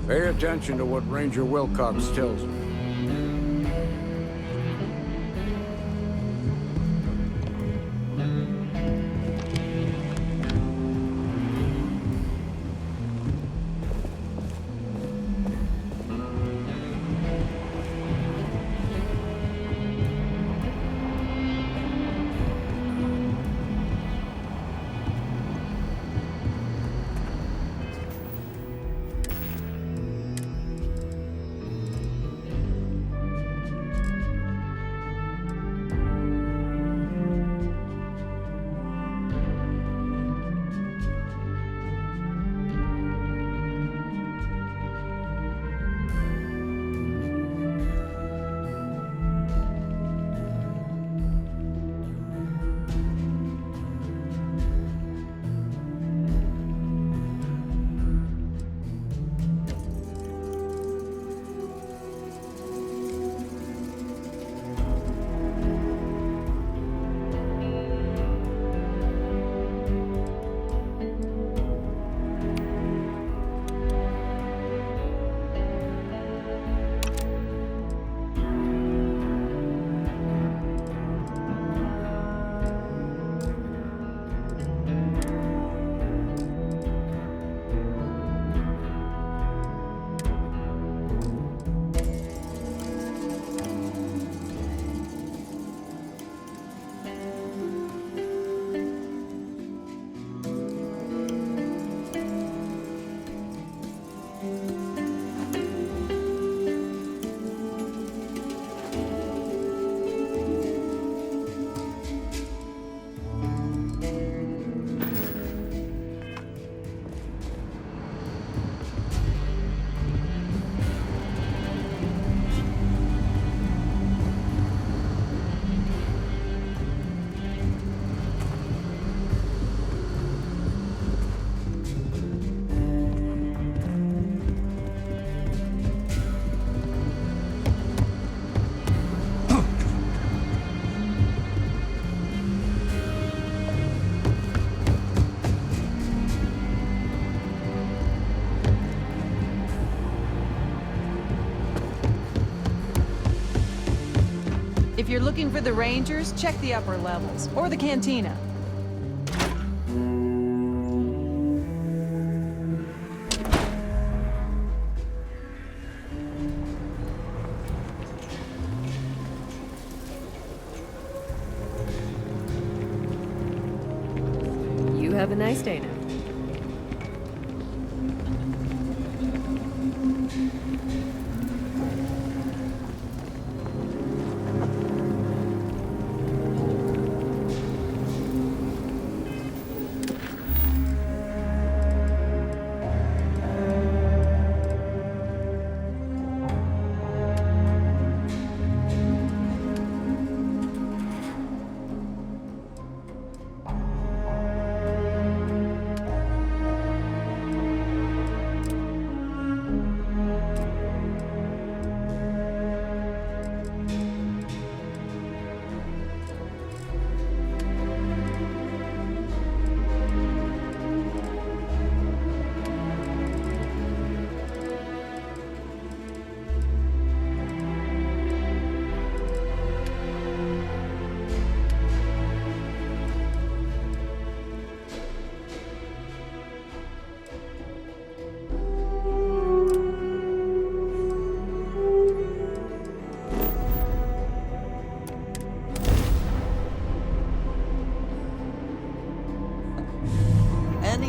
Pay attention to what Ranger Wilcox tells you. If you're looking for the Rangers, check the upper levels, or the cantina. You have a nice day now.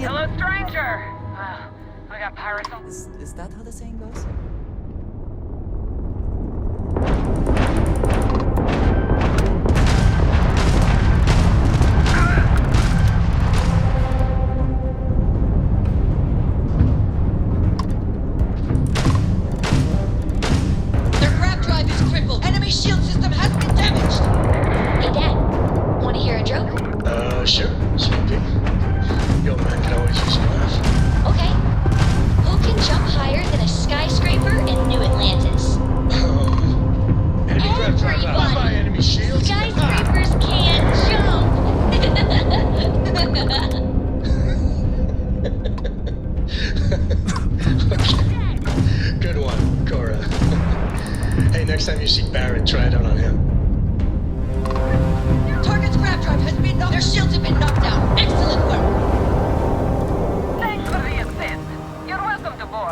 Hello, stranger! I got pirates on... Is that how the saying goes? Their grab drive is crippled. Enemy shield system has been damaged. Hey, Dad. Want to hear a joke? Sure. Sweet pea. Your man can always use a laugh. Next time you see Barrett, try it out on him. Target's grab drive has been knocked. Their shields have been knocked down. Excellent work. Thanks for the assist. You're welcome to board.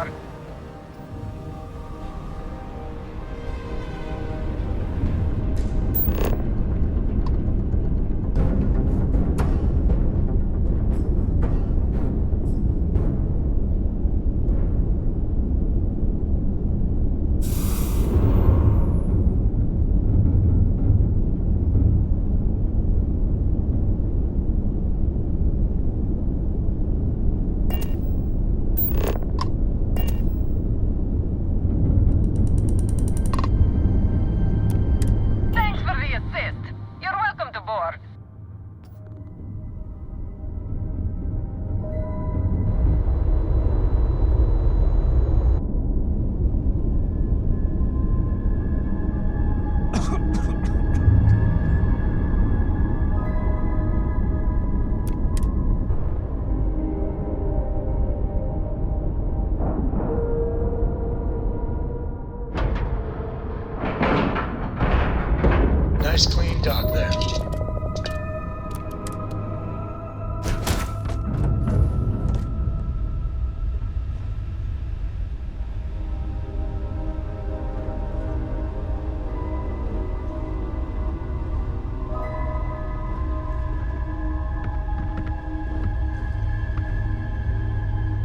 Nice clean dock there.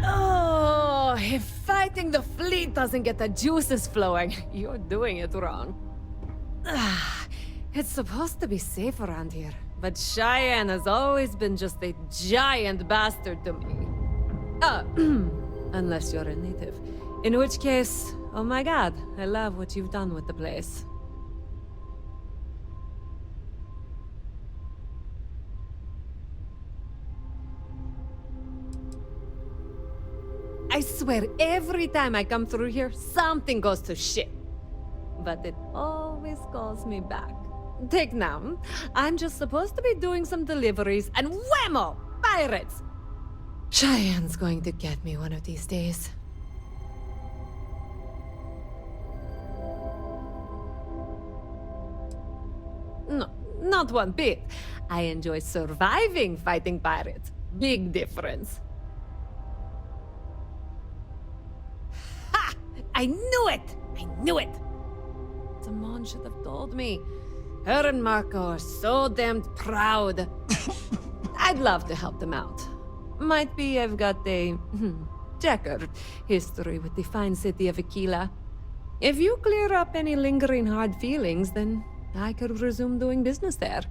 Oh, if fighting the fleet doesn't get the juices flowing, you're doing it wrong. It's supposed to be safe around here, but Cheyenne has always been just a giant bastard to me. Unless you're a native. In which case, oh my god, I love what you've done with the place. I swear, every time I come through here, something goes to shit. But it always calls me back. Take now. I'm just supposed to be doing some deliveries, and whammo! Pirates! Cheyenne's going to get me one of these days. No, not one bit. I enjoy surviving fighting pirates. Big difference. Ha! I knew it! I knew it! Simone should have told me. Her and Marco are so damned proud. I'd love to help them out. Might be I've got a checkered history with the fine city of Aquila. If you clear up any lingering hard feelings, then I could resume doing business there.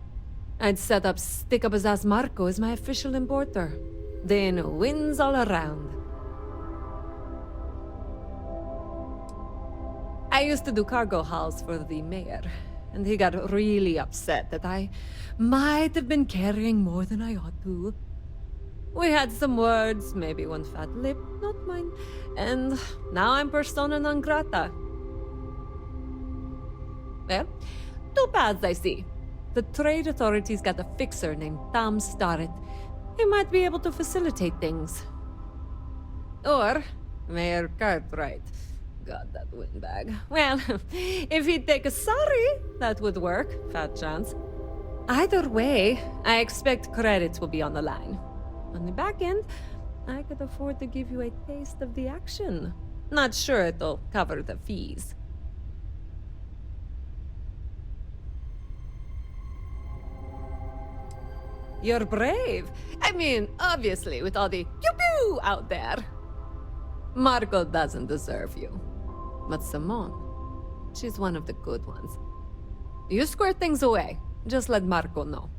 I'd set up Stick-Up-His-Ass Marco as my official importer. Then wins all around. I used to do cargo hauls for the mayor, and he got really upset that I might have been carrying more than I ought to. We had some words, maybe one fat lip, not mine, and now I'm persona non grata. Well, two paths I see. The trade authorities got a fixer named Tom Starrett. He might be able to facilitate things. Or Mayor Cartwright. God, that windbag. Well, if he'd take a sorry, that would work. Fat chance. Either way, I expect credits will be on the line. On the back end, I could afford to give you a taste of the action. Not sure it'll cover the fees. You're brave. I mean, obviously, with all the pew-pew out there. Marco doesn't deserve you. But Simone, she's one of the good ones. You square things away. Just let Marco know.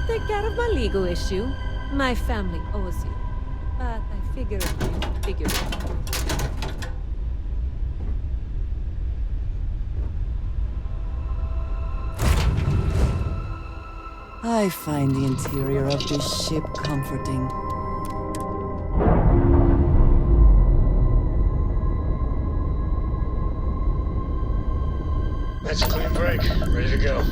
take care of my legal issue. My family owes you. But I figured you'd figure it out. I find the interior of this ship comforting. That's a clean break. Ready to go.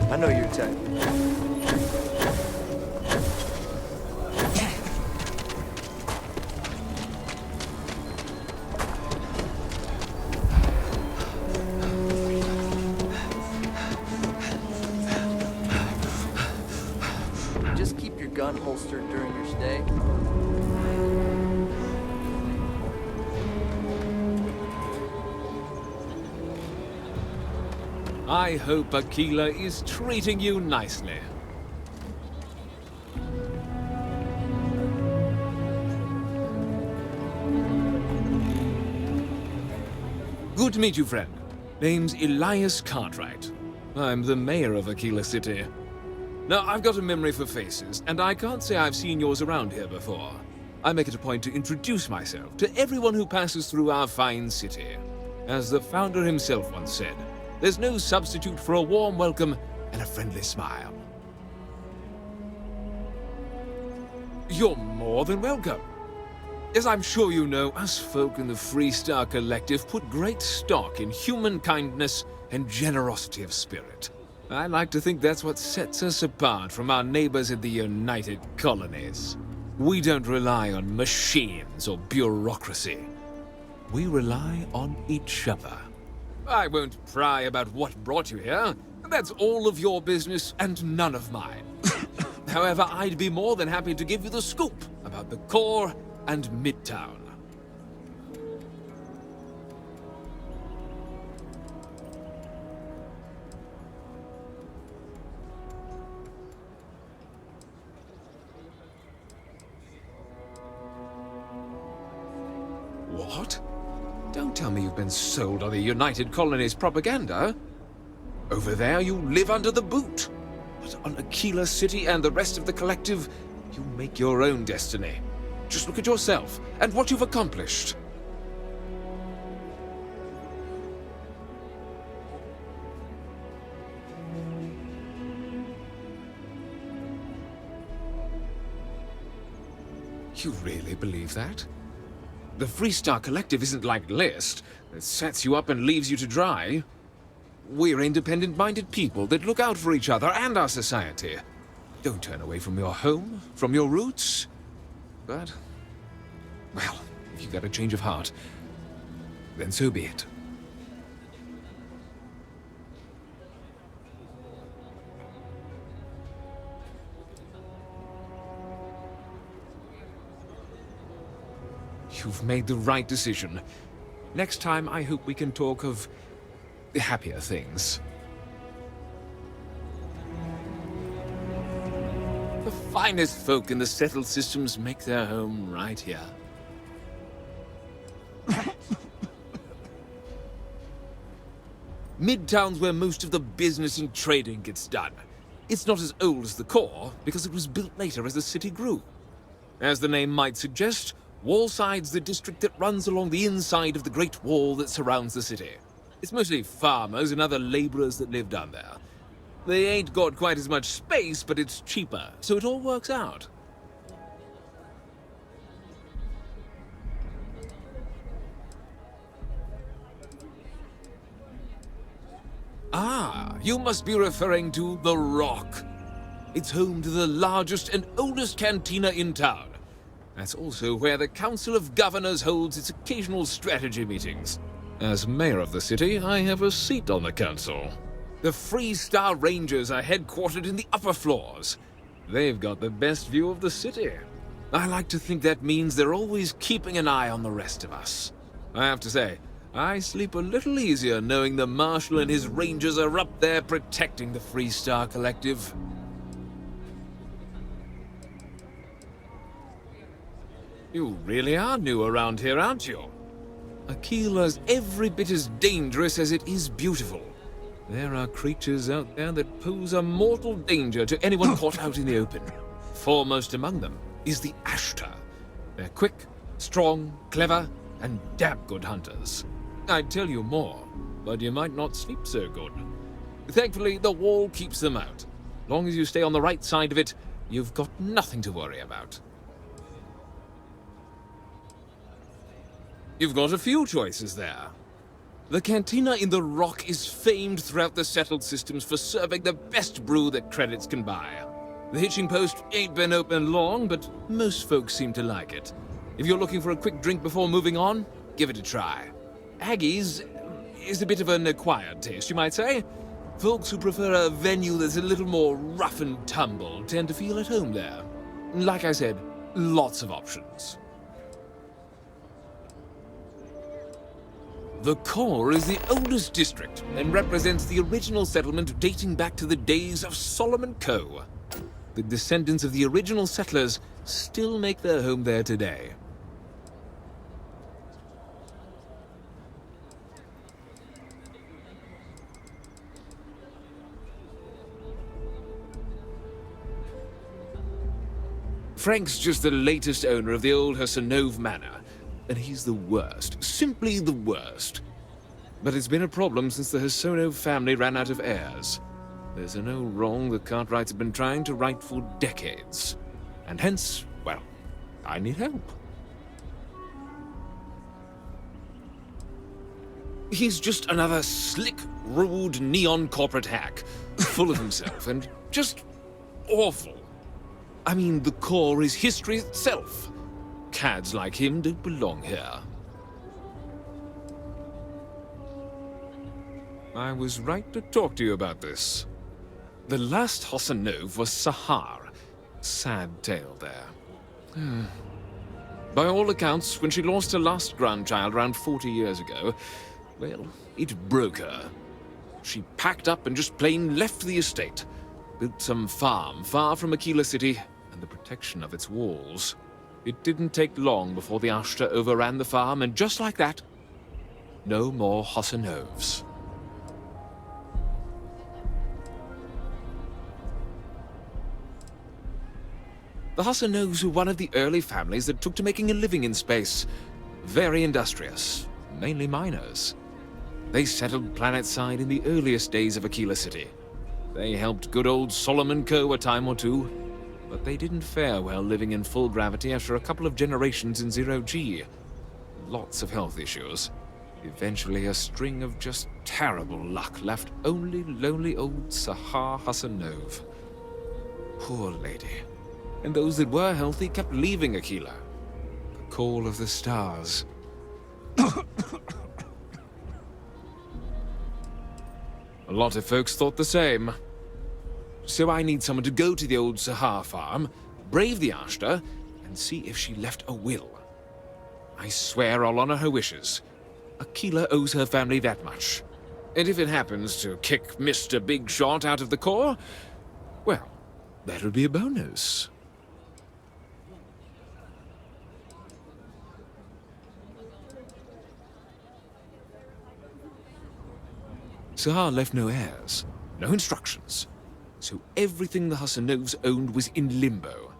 I know your type. Just keep your gun holstered during your stay. I hope Aquila is treating you nicely. Good to meet you, friend. Name's Elias Cartwright. I'm the mayor of Aquila City. Now, I've got a memory for faces, and I can't say I've seen yours around here before. I make it a point to introduce myself to everyone who passes through our fine city. As the founder himself once said, there's no substitute for a warm welcome and a friendly smile. You're more than welcome. As I'm sure you know, us folk in the Freestar Collective put great stock in human kindness and generosity of spirit. I like to think that's what sets us apart from our neighbors in the United Colonies. We don't rely on machines or bureaucracy. We rely on each other. I won't pry about what brought you here. That's all of your business and none of mine. However, I'd be more than happy to give you the scoop about the core and Midtown. What? Don't tell me you've been sold on the United Colonies propaganda. Over there, you live under the boot. But on Aquila City and the rest of the collective, you make your own destiny. Just look at yourself and what you've accomplished. You really believe that? The Freestar Collective isn't like List, that sets you up and leaves you to dry. We're independent-minded people that look out for each other and our society. Don't turn away from your home, from your roots. But, well, if you've got a change of heart, then so be it. You've made the right decision. Next time, I hope we can talk of happier things. The finest folk in the settled systems make their home right here. Midtown's where most of the business and trading gets done. It's not as old as the core, because it was built later as the city grew. As the name might suggest, Wallside's the district that runs along the inside of the Great Wall that surrounds the city. It's mostly farmers and other laborers that live down there. They ain't got quite as much space, but it's cheaper, so it all works out. Ah, you must be referring to The Rock. It's home to the largest and oldest cantina in town. That's also where the Council of Governors holds its occasional strategy meetings. As mayor of the city, I have a seat on the council. The Freestar Rangers are headquartered in the upper floors. They've got the best view of the city. I like to think that means they're always keeping an eye on the rest of us. I have to say, I sleep a little easier knowing the Marshal and his Rangers are up there protecting the Freestar Collective. You really are new around here, aren't you? Aquila's every bit as dangerous as it is beautiful. There are creatures out there that pose a mortal danger to anyone caught out in the open. Foremost among them is the Ashtar. They're quick, strong, clever, and damn good hunters. I'd tell you more, but you might not sleep so good. Thankfully, the wall keeps them out. Long as you stay on the right side of it, you've got nothing to worry about. You've got a few choices there. The cantina in the Rock is famed throughout the settled systems for serving the best brew that credits can buy. The hitching post ain't been open long, but most folks seem to like it. If you're looking for a quick drink before moving on, give it a try. Aggie's is a bit of an acquired taste, you might say. Folks who prefer a venue that's a little more rough and tumble tend to feel at home there. Like I said, lots of options. The core is the oldest district and represents the original settlement dating back to the days of Solomon Coe. The descendants of the original settlers still make their home there today. Frank's just the latest owner of the old Hassanove Manor, and he's the worst, simply the worst. But it's been a problem since the Hassanove family ran out of heirs. There's an old wrong the Cartwrights have been trying to right for decades. And hence, well, I need help. He's just another slick, rude, neon corporate hack, full of himself and just awful. I mean, the core is history itself. Cads like him don't belong here. I was right to talk to you about this. The last Hassanove was Sahar. Sad tale there. By all accounts, when she lost her last grandchild around 40 years ago, well, it broke her. She packed up and just plain left the estate. Built some farm far from Aquila City and the protection of its walls. It didn't take long before the Ashtar overran the farm, and just like that, no more Hassanoves. The Hassanoves were one of the early families that took to making a living in space. Very industrious, mainly miners. They settled planetside in the earliest days of Aquila City. They helped good old Solomon Coe a time or two, but they didn't fare well living in full gravity after a couple of generations in zero-G. Lots of health issues. Eventually, a string of just terrible luck left only lonely old Sahar Hassanove. Poor lady. and those that were healthy kept leaving Aquila. The call of the stars. A lot of folks thought the same. So I need someone to go to the old Sahar farm, brave the Ashtar, and see if she left a will. I swear I'll honor her wishes. Aquila owes her family that much. And if it happens to kick Mr. Big Shot out of the Corps, well, that'll be a bonus. Sahar left no heirs, no instructions, so everything the Hassanovs owned was in limbo.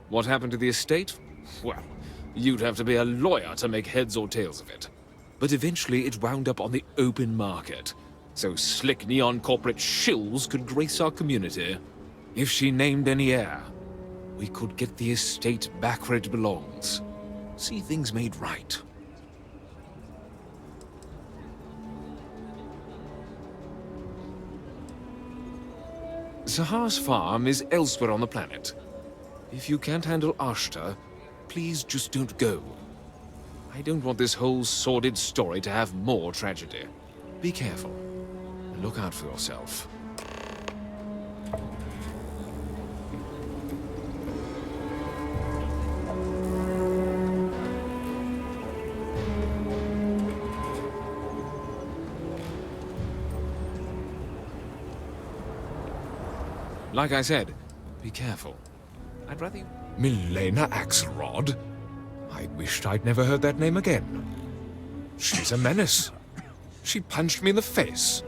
What happened to the estate? Well, you'd have to be a lawyer to make heads or tails of it. But eventually it wound up on the open market, so slick neon corporate shills could grace our community. If she named any heir, we could get the estate back where it belongs. See things made right. Sahar's farm is elsewhere on the planet. If you can't handle Ashtar, please just don't go. I don't want this whole sordid story to have more tragedy. Be careful, and look out for yourself. Like I said, be careful. I'd rather you... Milena Axelrod? I wished I'd never heard that name again. She's a menace. She punched me in the face.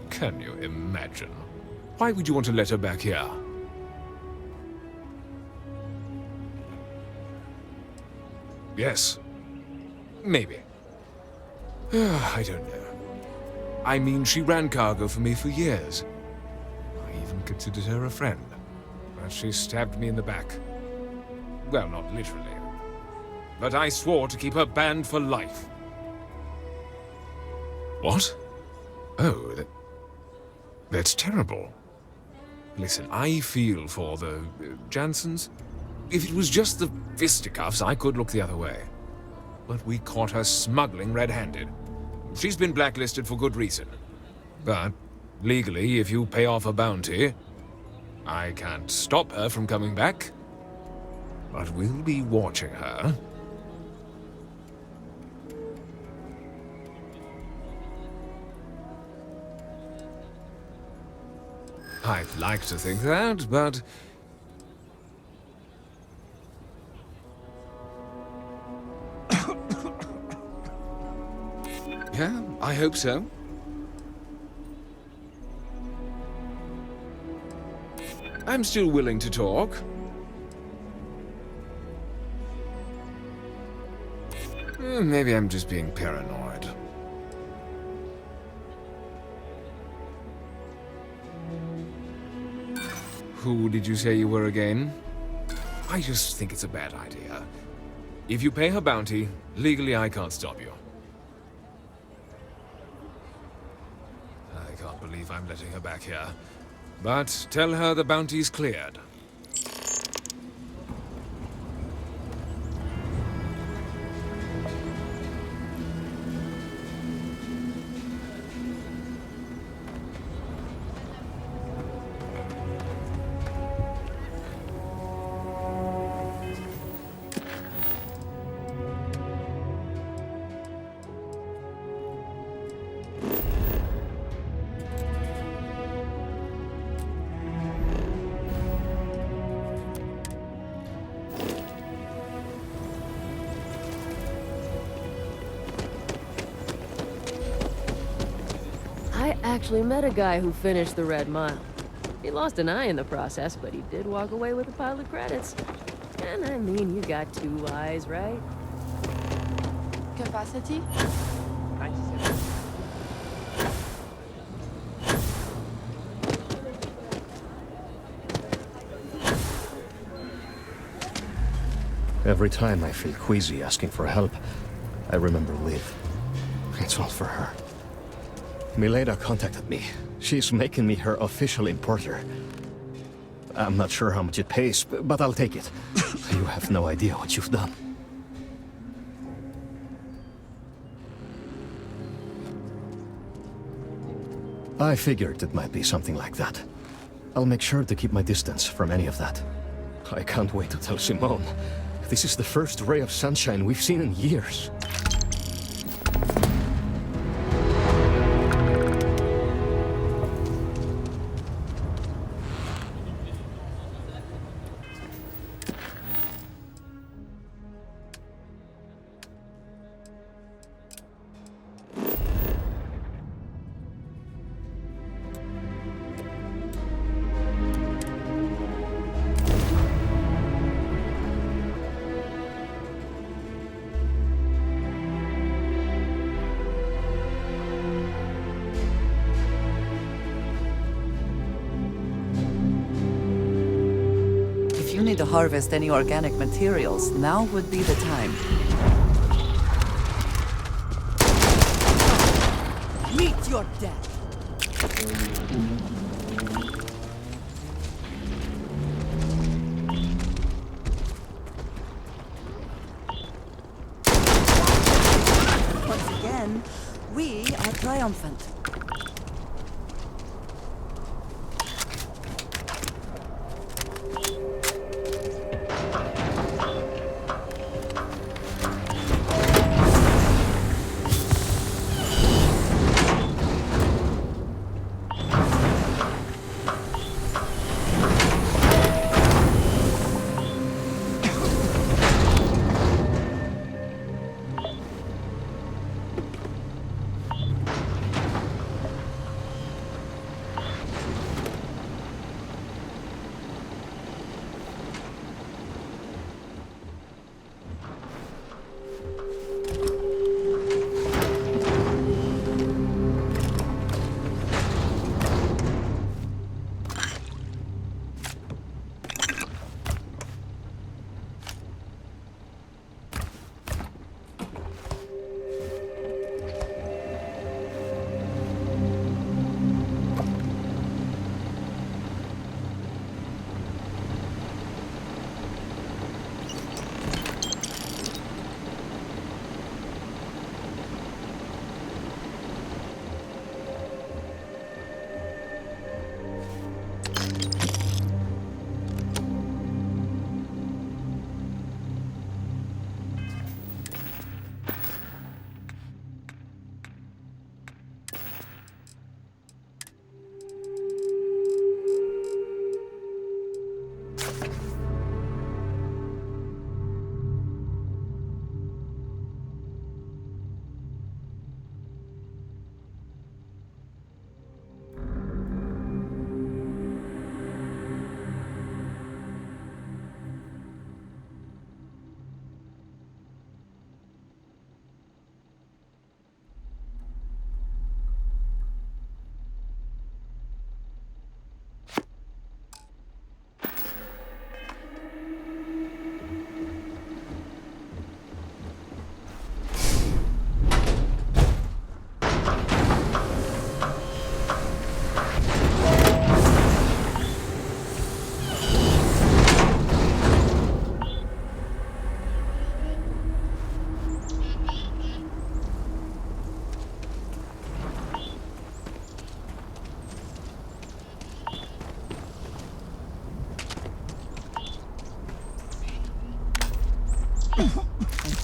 Can you imagine? Why would you want to let her back here? Yes. Maybe. I don't know. I mean, she ran cargo for me for years. I even considered her a friend. But she stabbed me in the back. Well, not literally. But I swore to keep her banned for life. What? Oh, that's terrible. Listen, I feel for the Jansons. If it was just the fisticuffs, I could look the other way. But we caught her smuggling red-handed. She's been blacklisted for good reason. But, legally, if you pay off a bounty, I can't stop her from coming back. But we'll be watching her. I'd like to think that, but... Yeah, I hope so. I'm still willing to talk. Maybe I'm just being paranoid. Who did you say you were again? I just think it's a bad idea. If you pay her bounty, legally I can't stop you. I can't believe I'm letting her back here. But tell her the bounty's cleared. I actually met a guy who finished the Red Mile. He lost an eye in the process, but he did walk away with a pile of credits. And I mean, you got 2 eyes, right? Capacity? Every time I feel queasy asking for help, I remember Liv. It's all for her. Milena contacted me. She's making me her official importer. I'm not sure how much it pays, but I'll take it. You have no idea what you've done. I figured it might be something like that. I'll make sure to keep my distance from any of that. I can't wait to tell Simone. This is the first ray of sunshine we've seen in years. If you need to harvest any organic materials, now would be the time. Meet your death. Once again, we are triumphant.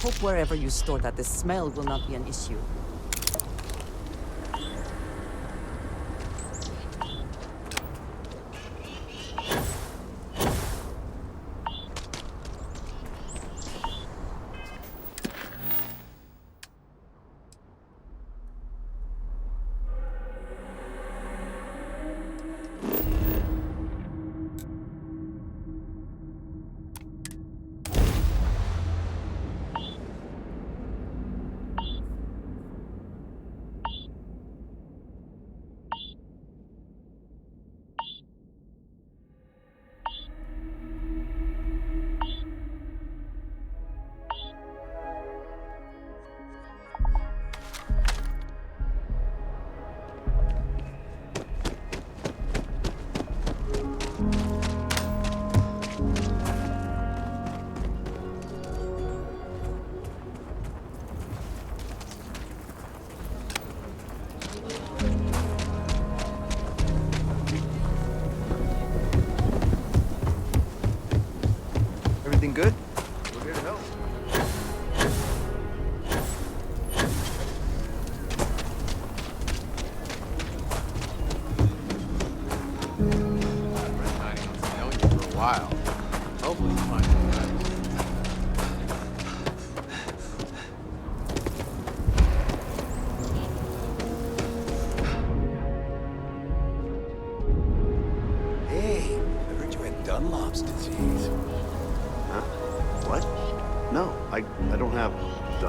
Hope wherever you store that, the smell will not be an issue.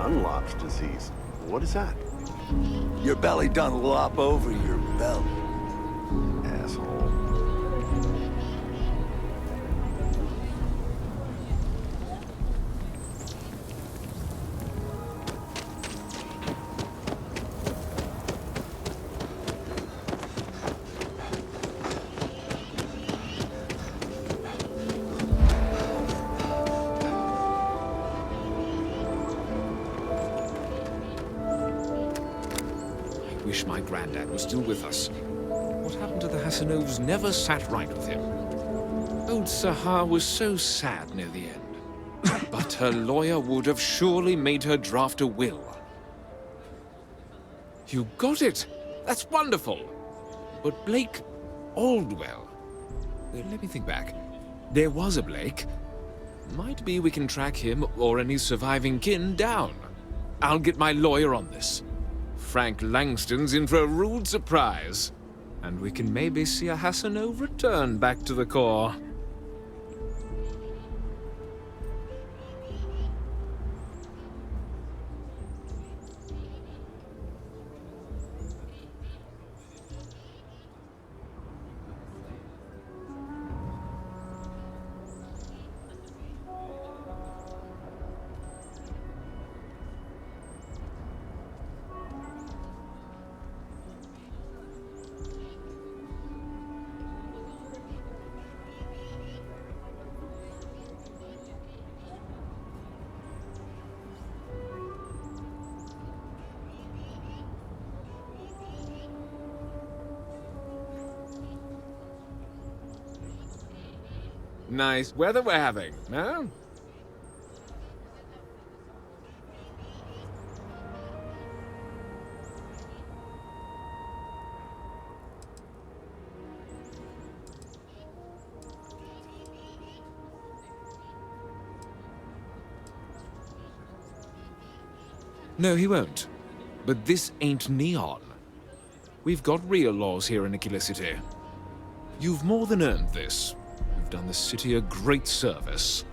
Dunlop's disease. What is that? Your belly done lop over your belly. Asshole. I wish my granddad was still with us. What happened to the Hassanovs never sat right with him. Old Sahar was so sad near the end. But her lawyer would have surely made her draft a will. You got it! That's wonderful! But Blake Aldwell... Let me think back. There was a Blake. Might be we can track him or any surviving kin down. I'll get my lawyer on this. Frank Langston's in for a rude surprise. And we can maybe see a Hassanov return back to the core. Nice weather we're having, no? No, he won't. But this ain't neon. We've got real laws here in Aquila City. You've more than earned this. You've done the city a great service.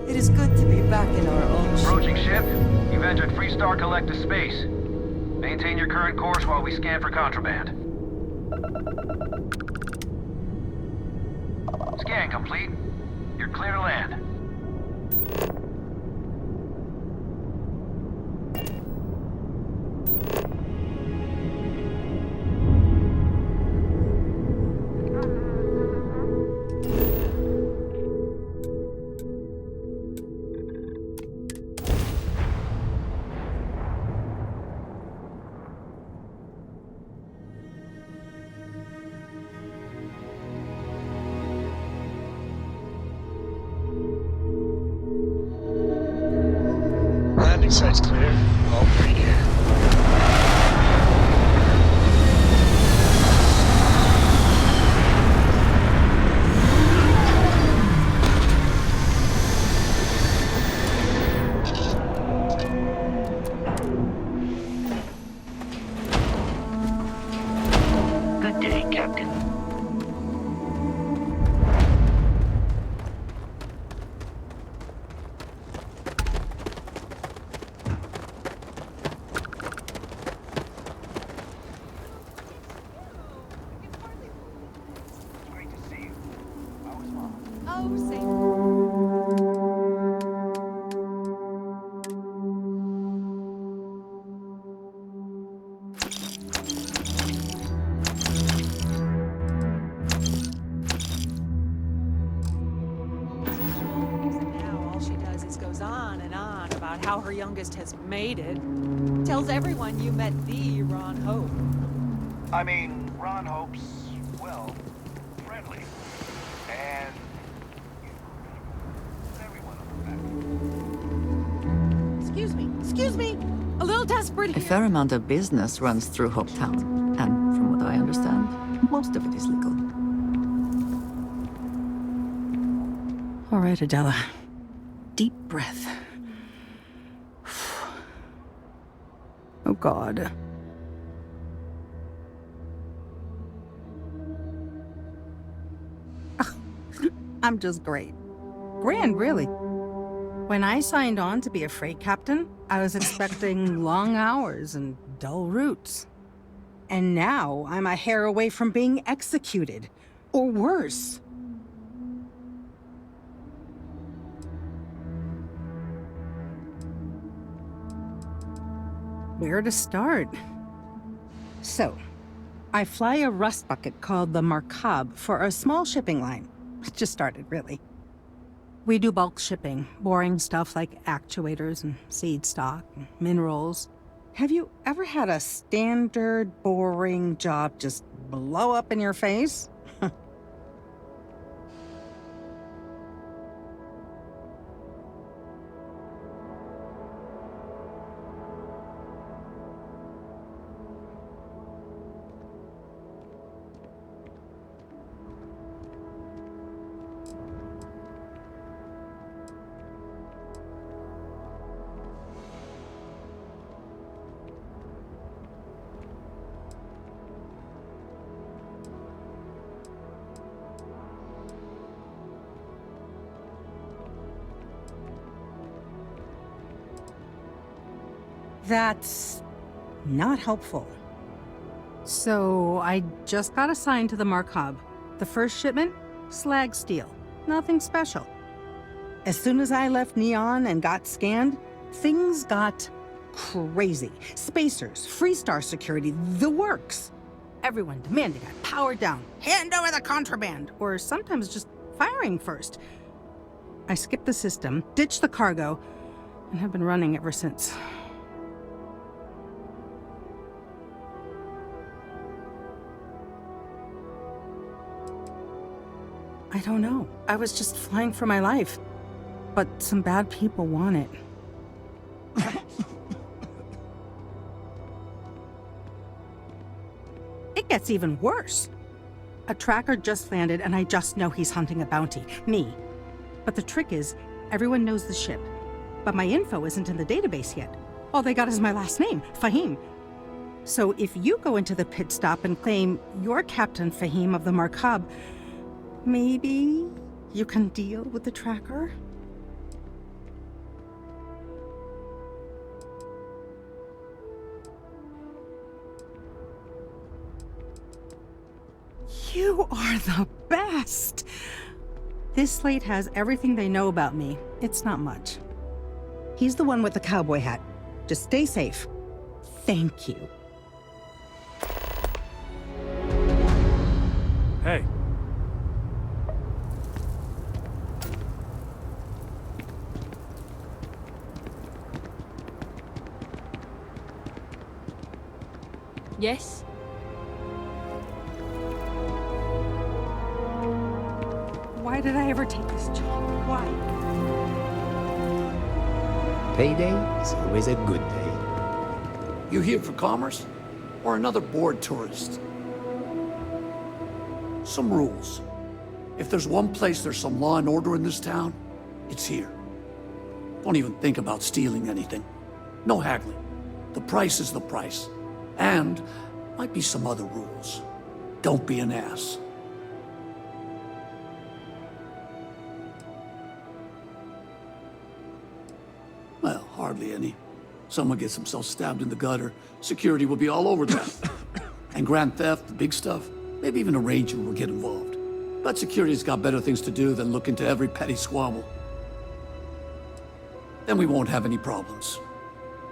It is good to be back in our own ship. Approaching ship. You've entered Freestar Collective space. Maintain your current course while we scan for contraband. Scan complete. You're clear to land. Landing site's clear. All green here. Good day, Captain. Now all she does is goes on and on about how her youngest has made it. Tells everyone you met the Ron Hope. I mean, Ron hopes, well, friendly. And everyone on the back. Excuse me, a little desperate A here. fair amount of business runs through Hopetown, and from what I understand, most of it is legal. All right, Adela. Deep breath. Oh, God. I'm just great. Grand, really. When I signed on to be a freight captain, I was expecting long hours and dull routes. And now I'm a hair away from being executed. Or worse. Where to start? So, I fly a rust bucket called the Markab for a small shipping line. It just started, really. We do bulk shipping, boring stuff like actuators and seed stock and minerals. Have you ever had a standard, boring job just blow up in your face? That's not helpful. So I just got assigned to the Markab. The first shipment? Slag steel. Nothing special. As soon as I left Neon and got scanned, things got crazy. Spacers, Freestar security, the works. Everyone demanding I power down, hand over the contraband, or sometimes just firing first. I skipped the system, ditched the cargo, and have been running ever since. I don't know. I was just flying for my life. But some bad people want it. It gets even worse. A tracker just landed and I just know he's hunting a bounty. Me. But the trick is, everyone knows the ship. But my info isn't in the database yet. All they got is my last name, Fahim. So if you go into the pit stop and claim you're Captain Fahim of the Markab, maybe you can deal with the tracker? You are the best! This slate has everything they know about me. It's not much. He's the one with the cowboy hat. Just stay safe. Thank you. Hey. Yes? Why did I ever take this job? Why? Payday is always a good day. You here for commerce? Or another bored tourist? Some rules. If there's one place there's some law and order in this town, it's here. Don't even think about stealing anything. No haggling. The price is the price. And might be some other rules. Don't be an ass. Well, hardly any. Someone gets himself stabbed in the gutter, security will be all over that. And grand theft, the big stuff, maybe even a ranger will get involved. But security's got better things to do than look into every petty squabble. Then we won't have any problems.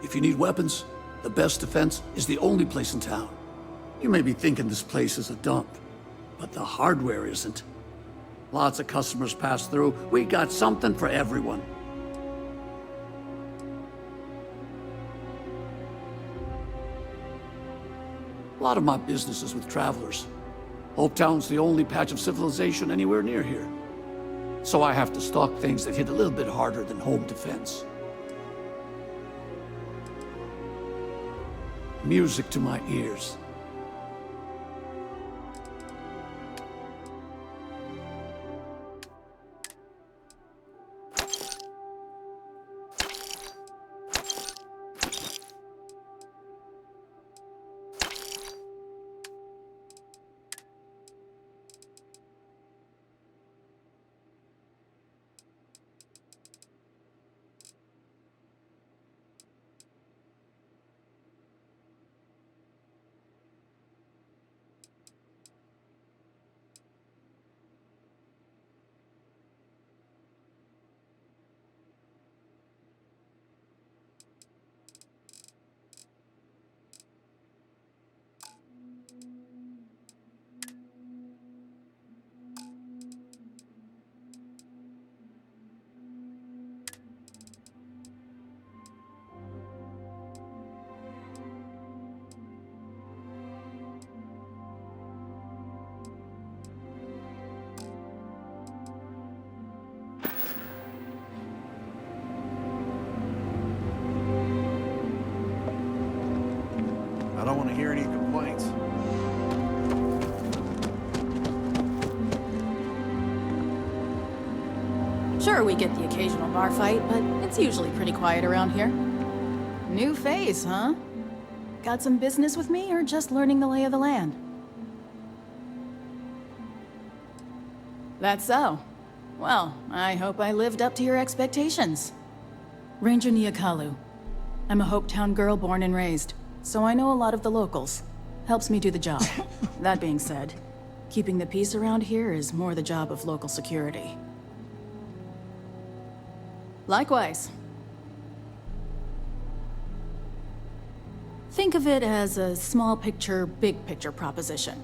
If you need weapons, the best defense is the only place in town. You may be thinking this place is a dump, but the hardware isn't. Lots of customers pass through. We got something for everyone. A lot of my business is with travelers. Hopetown's the only patch of civilization anywhere near here. So I have to stock things that hit a little bit harder than home defense. Music to my ears. I don't want to hear any complaints. Sure, we get the occasional bar fight, but it's usually pretty quiet around here. New face, huh? Got some business with me, or just learning the lay of the land? That's so. Well, I hope I lived up to your expectations. Ranger Niakalu. I'm a Hopetown girl born and raised, so I know a lot of the locals. Helps me do the job. That being said, keeping the peace around here is more the job of local security. Likewise. Think of it as a small picture, big picture proposition.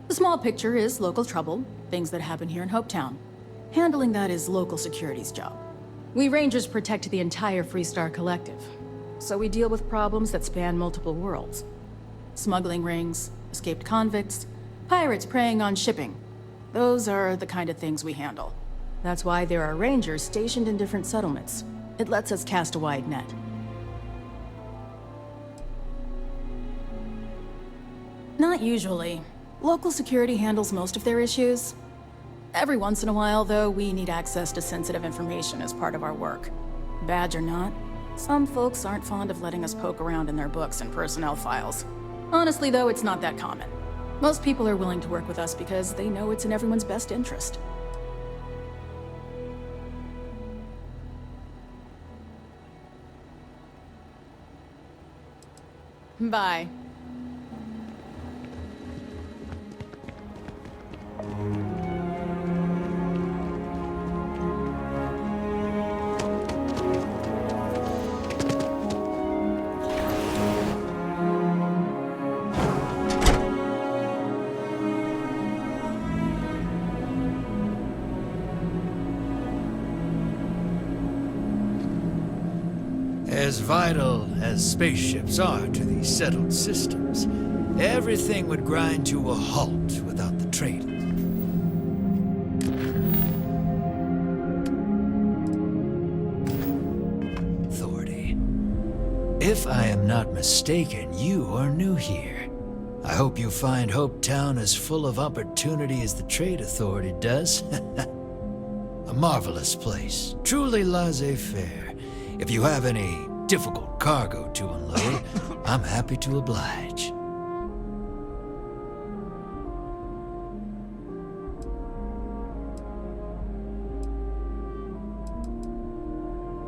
The small picture is local trouble, things that happen here in Hopetown. Handling that is local security's job. We Rangers protect the entire Freestar Collective, so we deal with problems that span multiple worlds. Smuggling rings, escaped convicts, pirates preying on shipping. Those are the kind of things we handle. That's why there are Rangers stationed in different settlements. It lets us cast a wide net. Not usually. Local security handles most of their issues. Every once in a while, though, we need access to sensitive information as part of our work. Badge or not, some folks aren't fond of letting us poke around in their books and personnel files. Honestly, though, it's not that common. Most people are willing to work with us because they know it's in everyone's best interest. Bye. As vital as spaceships are to these settled systems, everything would grind to a halt without the traders. Authority. If I am not mistaken, you are new here. I hope you find Hopetown as full of opportunity as the Trade Authority does. A marvelous place, truly laissez-faire. If you have any difficult cargo to unload, I'm happy to oblige.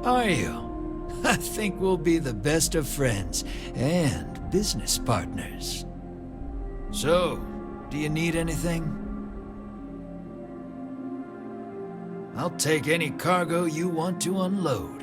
Are you? I think we'll be the best of friends and business partners. So, do you need anything? I'll take any cargo you want to unload.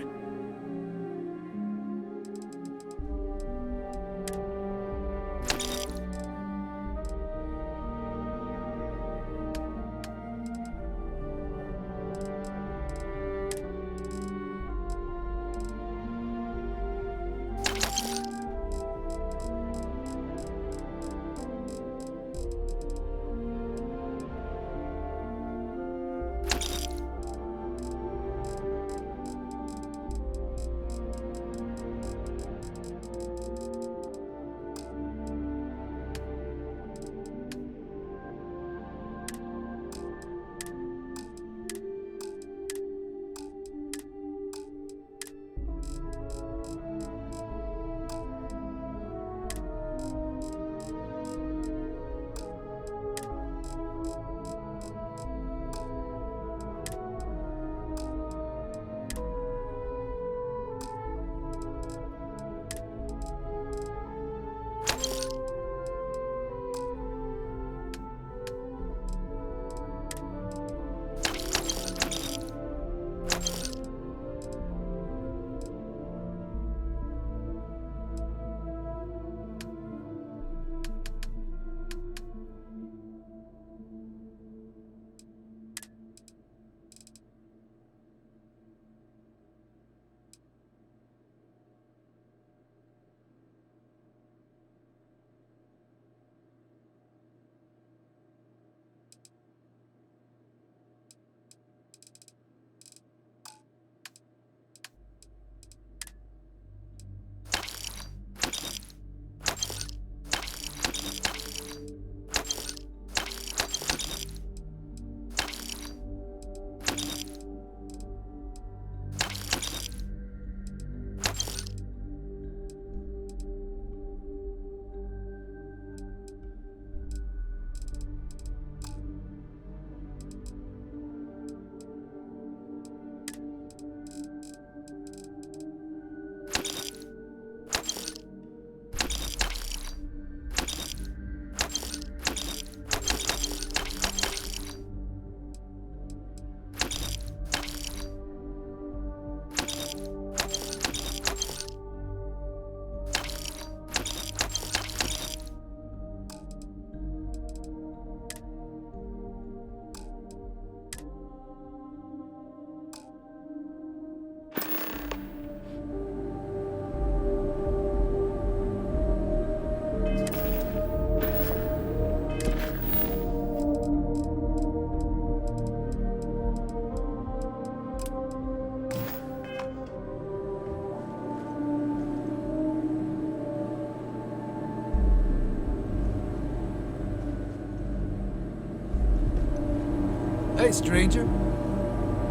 Hey, stranger.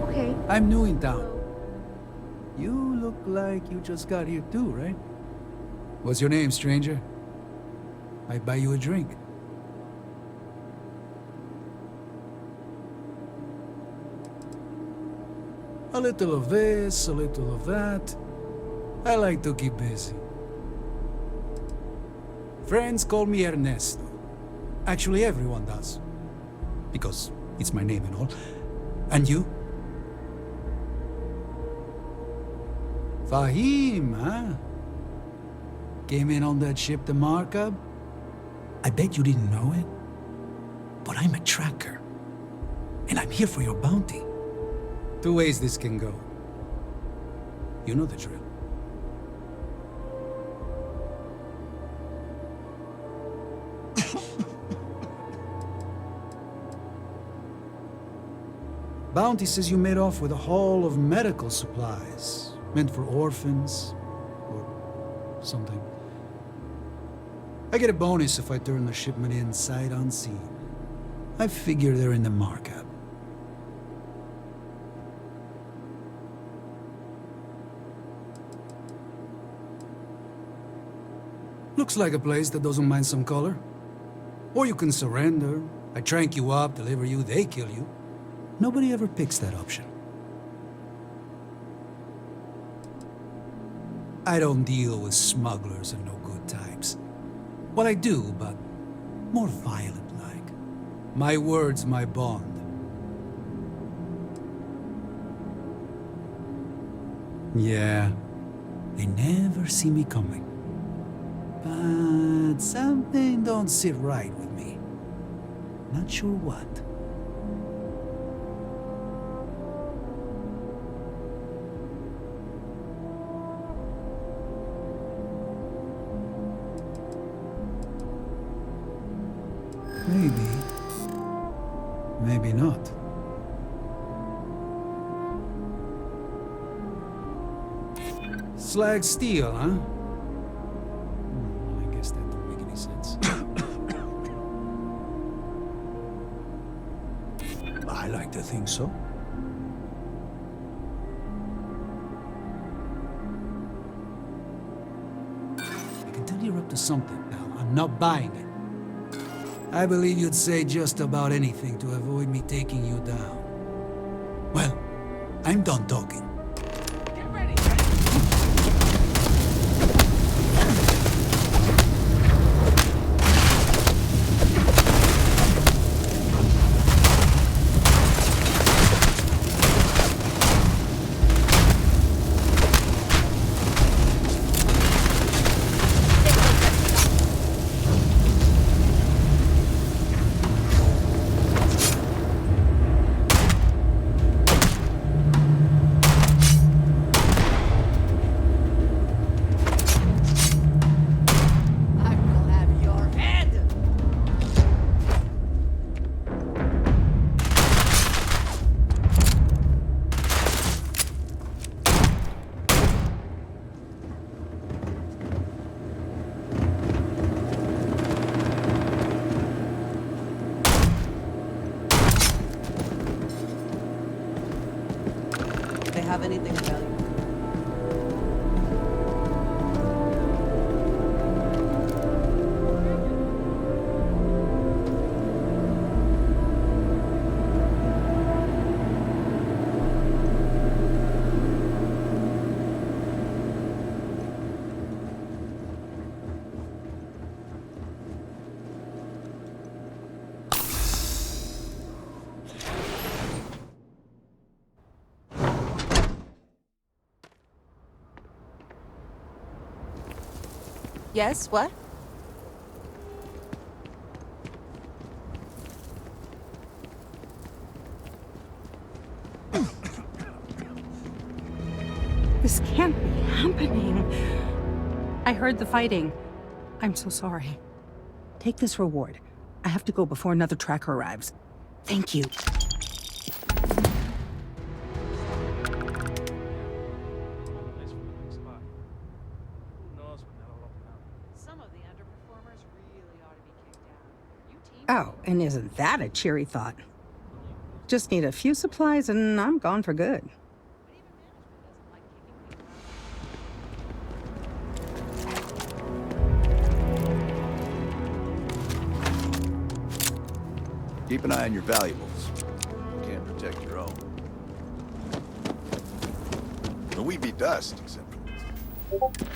Okay. I'm new in town. You look like you just got here too, right? What's your name, stranger? Might buy you a drink. A little of this, a little of that. I like to keep busy. Friends call me Ernesto. Actually, everyone does. Because it's my name and all. And you? Fahim, huh? Came in on that ship, the Markup? I bet you didn't know it. But I'm a tracker. And I'm here for your bounty. Two ways this can go. You know the drill. Bounty says you made off with a haul of medical supplies, meant for orphans, or something. I get a bonus if I turn the shipment in sight unseen. I figure they're in the markup. Looks like a place that doesn't mind some color. Or you can surrender. I trank you up, deliver you, they kill you. Nobody ever picks that option. I don't deal with smugglers and no good types. Well, I do, but more violent-like. My word's my bond. Yeah, they never see me coming. But something don't sit right with me. Not sure what. Maybe. Maybe not. Slag steel, huh? I guess that don't make any sense. I like to think so. I can tell you're up to something, pal. I'm not buying it. I believe you'd say just about anything to avoid me taking you down. Well, I'm done talking. Have anything of value? Yes, what? This can't be happening. I heard the fighting. I'm so sorry. Take this reward. I have to go before another tracker arrives. Thank you. Oh, and isn't that a cheery thought? Just need a few supplies and I'm gone for good. Keep an eye on your valuables. You can't protect your own. We be dust, except for this.